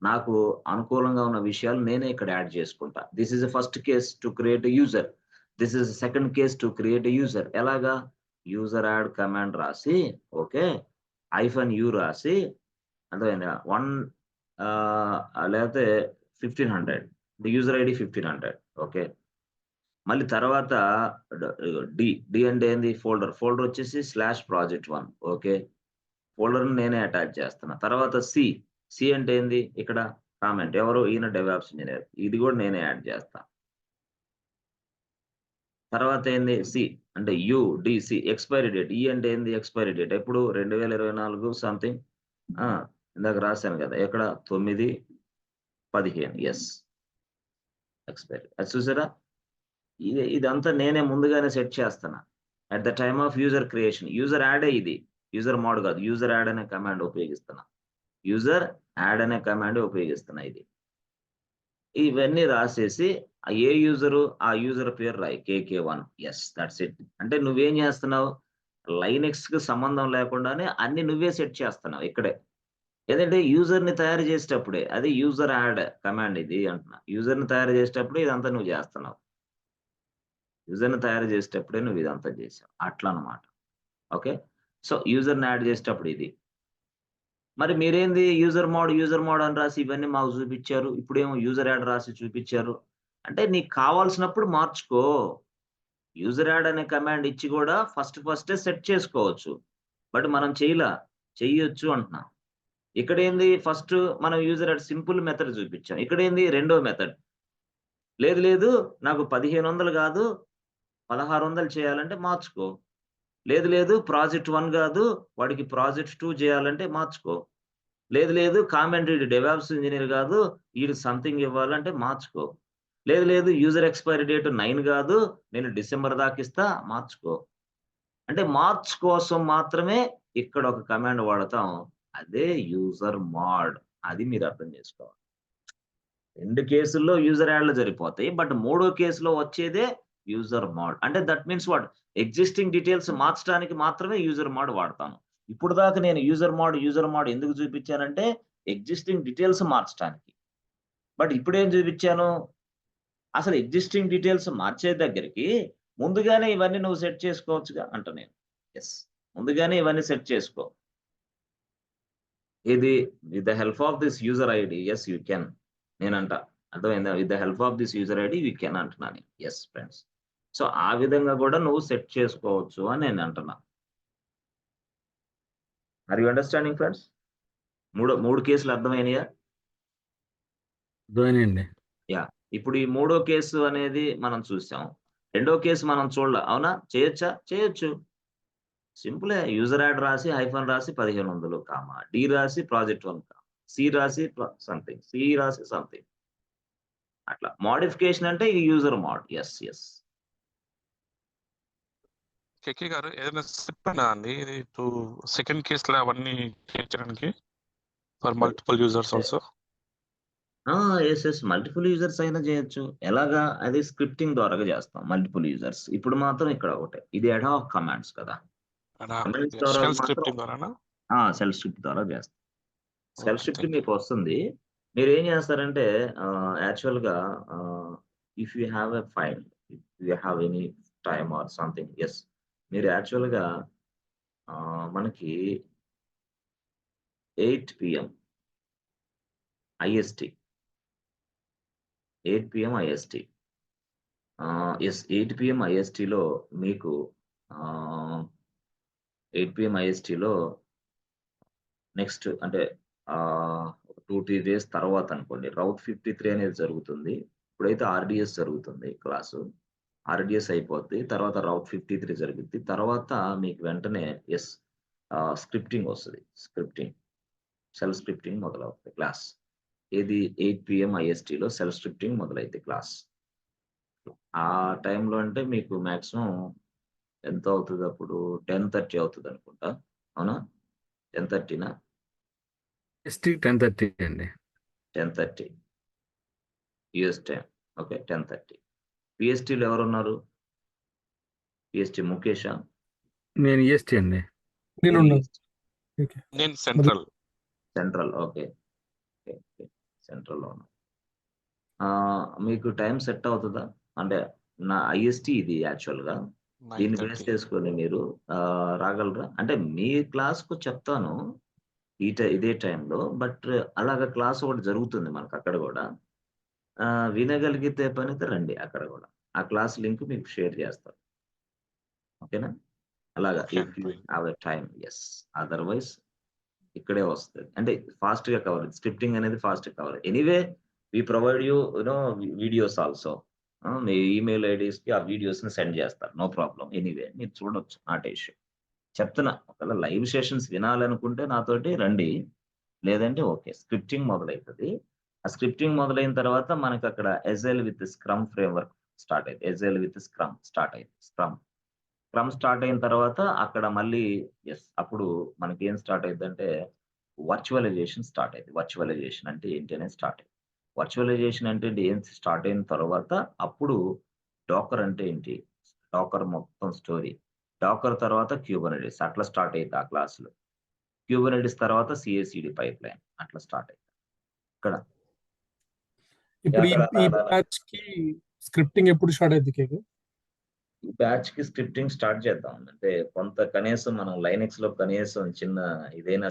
నాకు అనుకూలంగా ఉన్న విషయాలు నేనే ఇక్కడ యాడ్ చేసుకుంటా. This is the first case to create a user. This is the second case to create a user. ఎలాగా? యూజర్ యాడ్ కమాండ్ రాసి ఓకే. -u రాసి అర్థమైందా? 1 లేకపోతే 1500 యూజర్ ఐడీ 1500 ఓకే. మళ్ళీ తర్వాత డి అంటే ఏంది? ఫోల్డర్. ఫోల్డర్ వచ్చేసి /project1 ఓకే. ఫోల్డర్‌ని నేనే అటాచ్ చేస్తున్నా. తర్వాత సి అంటే ఏంది? ఇక్కడ కామెంట్. ఎవరు? ఈయన డెవాప్స్ ఇంజినియర్. ఇది కూడా నేనే యాడ్ చేస్తా. తర్వాత ఏంది? అంటే యుడిసి ఎక్స్‌పైరీ డేట్. అంటే ఏంది? Expiry date. ఎప్పుడు? 2024 సంథింగ్ ఇందాక రాసాను కదా! ఎక్కడ? 9/15 యెస్. ఎక్స్‌పైరీ. అది చూసారా? ఇదంతా నేనే ముందుగానే సెట్ చేస్తున్నా. At the time of user creation. User యాడే ఇది. యూజర్ మోడ్ కాదు. యూజర్ యాడ్ అనే కమాండ్ ఉపయోగిస్తున్నా. యూజర్ యాడ్ అనే కమాండ్ ఉపయోగిస్తున్నా ఇది. ఇవన్నీ రాసేసి ఏ యూజరు? ఆ యూజర్ పేరు రాయి. కేకే1. యెస్. That's it. అంటే నువ్వేం చేస్తున్నావు? లైనెక్స్‌కి సంబంధం లేకుండానే అన్ని నువ్వే సెట్ చేస్తున్నావు ఇక్కడే. ఏదంటే యూజర్‌ని తయారు చేసేటప్పుడే. అది యూజర్ యాడ్ కమాండ్ ఇది అంటున్నా. యూజర్‌ని తయారు చేసేటప్పుడే ఇదంతా నువ్వు చేస్తున్నావు. యూజర్‌ని తయారు చేసేటప్పుడే నువ్వు ఇదంతా చేసావు. అట్లనమాట. ఓకే. సో, యూజర్‌ని యాడ్ చేసేటప్పుడు ఇది. మరి మీరేంది యూజర్ మోడ్ అని రాసి ఇవన్నీ మాకు చూపిచ్చారు. ఇప్పుడేమో యూజర్ యాడ్ రాసి చూపిచ్చారు. అంటే నీకు కావాల్సినప్పుడు మార్చుకో. యూజర్ యాడ్ అనే కమాండ్ ఇచ్చి కూడా ఫస్టే సెట్ చేసుకోవచ్చు. బట్ మనం చేయలా. చెయ్యొచ్చు అంటున్నా. ఇక్కడేంది ఫస్ట్ మనం యూజర్ యాడ్ సింపుల్ మెథడ్ చూపిచ్చాం. ఇక్కడేంది రెండో మెథడ్. లేదు నాకు 1500 కాదు 1600 చేయాలంటే మార్చుకో. లేదు ప్రాజెక్ట్ 1 గాదు. వాడికి ప్రాజెక్ట్ 2 జేయాలంటే మార్చుకో. లేదు కామెంట్ ఈడు డెవాప్స్ ఇంజినీర్ గాదు. ఈడు సంథింగ్ ఇవ్వాలంటే మార్చుకో. లేదు యూజర్ ఎక్స్‌పైరీ డేట్ 9 గాదు. నేను డిసెంబర్ దాకిస్తా మార్చుకో. అంటే మార్చ్ కోసం మాత్రమే ఇక్కడ ఒక కమాండ్ వాడతాం. అదే యూజర్ మోడ్. అది మీరు అర్థం చేసుకోవాలి. 2 కేసుల్లో యూజర్ యాడ్‌లు జరిపోతాయి. బట్ మూడో కేసులో వచ్చేదే యూజర్ మోడ్. అంటే that means what? Existing details మార్చడానికి మాత్రమే యూజర్ మోడ్ వాడతాను. ఇప్పుడు దాకా నేను యూజర్ మోడ్ ఎందుకు చూపించానంటే ఎగ్జిస్టింగ్ డీటెయిల్స్ మార్చడానికి. బట్ ఇప్పుడేం చూపించాను? అసలు ఎగ్జిస్టింగ్ డీటెయిల్స్ మార్చే దగ్గరికి ముందుగానే ఇవన్నీ నువ్వు సెట్ చేసుకోవచ్చుగా అంట నేను. యెస్. ముందుగానే ఇవన్నీ సెట్ చేసుకో. ఇది with the help of this user ID yes you can. నేనంట. అర్థమైందా? With the help of this user ID you can అంటున్నాను. Yes friends. సో, ఆ విధంగా కూడా నువ్వు సెట్ చేసుకోవచ్చు అని నేను అంటున్నా. Are you understanding friends? 3 కేసులు అర్థమైనయా? అర్థమైనయండి. యాహ్! ఇప్పుడు ఈ మూడో కేసు అనేది మనం చూసాం. రెండో కేసు మనం చూడల. అవునా? చేయొచ్చా? చేయొచ్చు. సింపులే. యూజర్ యాడ్ రాసి హైఫన్ రాసి 1500 కామా, డి రాసి ప్రాజెక్ట్ 1 కామా, సి రాసి సంథింగ్, సి రాసి సంథింగ్. అట్లా. మోడిఫికేషన్ అంటే ఈ యూజర్ మోడ్. యెస్. కేకే గారు ఏదైనా స్క్రిప్ట్ ఉన్నదా అండి? ఇది సెకండ్ కేస్‌లో అవన్నీ చేయించడానికి for multiple users also? Yes. Multiple users అయినా చేయొచ్చు. ఎలాగా? అది స్క్రిప్టింగ్ ద్వారాగా చేస్తాం. Multiple users. ఇప్పుడు మాత్రం ఇక్కడ ఒకటే. ఇది అడాక్ కమాండ్స్ కదా! కమాండ్స్ ద్వారా షెల్ మాత్రం స్క్రిప్టింగ్ ద్వారానా? షెల్ స్క్రిప్ట్ ద్వారా చేస్తాం. Shell okay. Script thank you. మీకు వస్తుంది. మీరేం చేస్తారంటే యాక్చువల్‌గా if you have a file, if you have any time or something yes. మీరు యాక్చువల్‌గా మనకి 8 PM IST. 8 PM IST. Yes 8 PM ఐఎస్‌టిలో మీకు ఆహ్, 8 పీఎం ఐఎస్‌టిలో నెక్స్ట్ అంటే ఒక 2-3 డేస్ తర్వాత అనుకోండి. రౌట్ 53 అనేది జరుగుతుంది. ఇప్పుడైతే ఆర్‌డీఎస్ జరుగుతుంది క్లాసు. ఆర్‌డీఎస్ అయిపోద్ది. తర్వాత రౌట్ 53 జరుగుద్ది. తర్వాత మీకు వెంటనే స్క్రిప్టింగ్ వస్తది. సెల్ స్క్రిప్టింగ్ మొదలవుతది క్లాస్. ఏది 8 PM ఐఎస్టీలో సెల్ స్క్రిప్టింగ్ మొదలైద్ది క్లాస్. ఆ టైంలో అంటే మీకు మాక్సిమం ఎంత అవుతది అప్పుడు 10:30 అవుతది అనుకుంటా. అవునా? 10:30నా? ఎస్టీ 10:30 అండి. 10:30 యూఎస్ టైమ్. ఓకే. 10:30 పీఎస్టీలో ఎవరున్నారు? పీఎస్టీ ముఖేషా? నేను ఈఎస్టీ అండి. నేను నేను ఉన్నాను. ఈఎస్టీ. ఓకే. నేను సెంట్రల్. సెంట్రల్. ఓకే. సెంట్రల్‌లో ఉన్నా. మీకు టైం సెట్ అవుతదా? అంటే నా ఐఎస్టీ ఇది యాక్చువల్‌గా. దీన్ని బేస్ 9:30. చేసుకొని మీరు రాగలరా? అంటే మీ క్లాస్‌కు చెప్తాను. ఇదే టైంలో. బట్ అలాగా క్లాస్ ఒకటి జరుగుతుంది మనకక్కడ గూడా. వినగలిగితే పనైతే రండి అక్కడ గూడా. ఆ క్లాస్ లింక్ మీకు షేర్ చేస్తాను. ఓకేనా? అలాగా ఓకే ఇఫ్ యూ అండి. Have a time. అదర్‌వైజ్ ఇక్కడే వస్తది. అంటే ఫాస్ట్‌గా కవర్ స్క్రిప్టింగ్ అనేది ఫాస్ట్‌గా cover. Anyway we provide you no videos also. మీ ఈమెయిల్ ఐడీస్‌కి ఆ వీడియోస్‌ని సెండ్ చేస్తారు. No problem. ఎనీవే మీరు చూడొచ్చు. Not a issue. చెప్తున్నా. ఒకవేళ లైవ్ సెషన్స్ వినాలనుకుంటే నాతోటి రండి. లేదంటే ఓకే. స్క్రిప్టింగ్ మొదలైతది. ఆ స్క్రిప్టింగ్ మొదలైన తర్వాత మనకక్కడ agile with scrum framework start అయిద్ది. ఎజైల్ విత్ స్క్రమ్ స్టార్ట్ అయిద్ది. స్క్రమ్ స్టార్ట్ అయిన తర్వాత అక్కడ మళ్ళీ అప్పుడు మనకేం స్టార్ట్ అయిద్దంటే వర్చువలైజేషన్ స్టార్ట్ అయిద్ది. వర్చువలైజేషన్ అంటే ఏంటి అనేది స్టార్ట్ అయింది. వర్చువలైజేషన్ అంటే ఏం స్టార్ట్ అయిన తర్వాత అప్పుడు డాకర్ అంటే ఏంటి? డాకర్ మొత్తం స్టోరీ. డాకర్ తర్వాత క్యూబర్నెటిస్ అట్లా స్టార్ట్ అయిద్ది ఆ క్లాస్‌లో. క్యూబర్నెటిస్ తర్వాత సీఐసీడీ పైప్‌లైన్ అట్లా స్టార్ట్ అయిద్ది. ఇక్కడ ఇప్పుడు ఈ అక్కడ ఈ బ్యాచ్‌కి స్క్రిప్టింగ్ ఎప్పుడు స్టార్ట్ అయిద్ది కేకే? ఈ బ్యాచ్‌కి స్క్రిప్టింగ్ స్టార్ట్ చేద్దాం. అంటే కొంత కనీసం మనం లైనక్స్‌లో కనీసం చిన్న ఇదైనా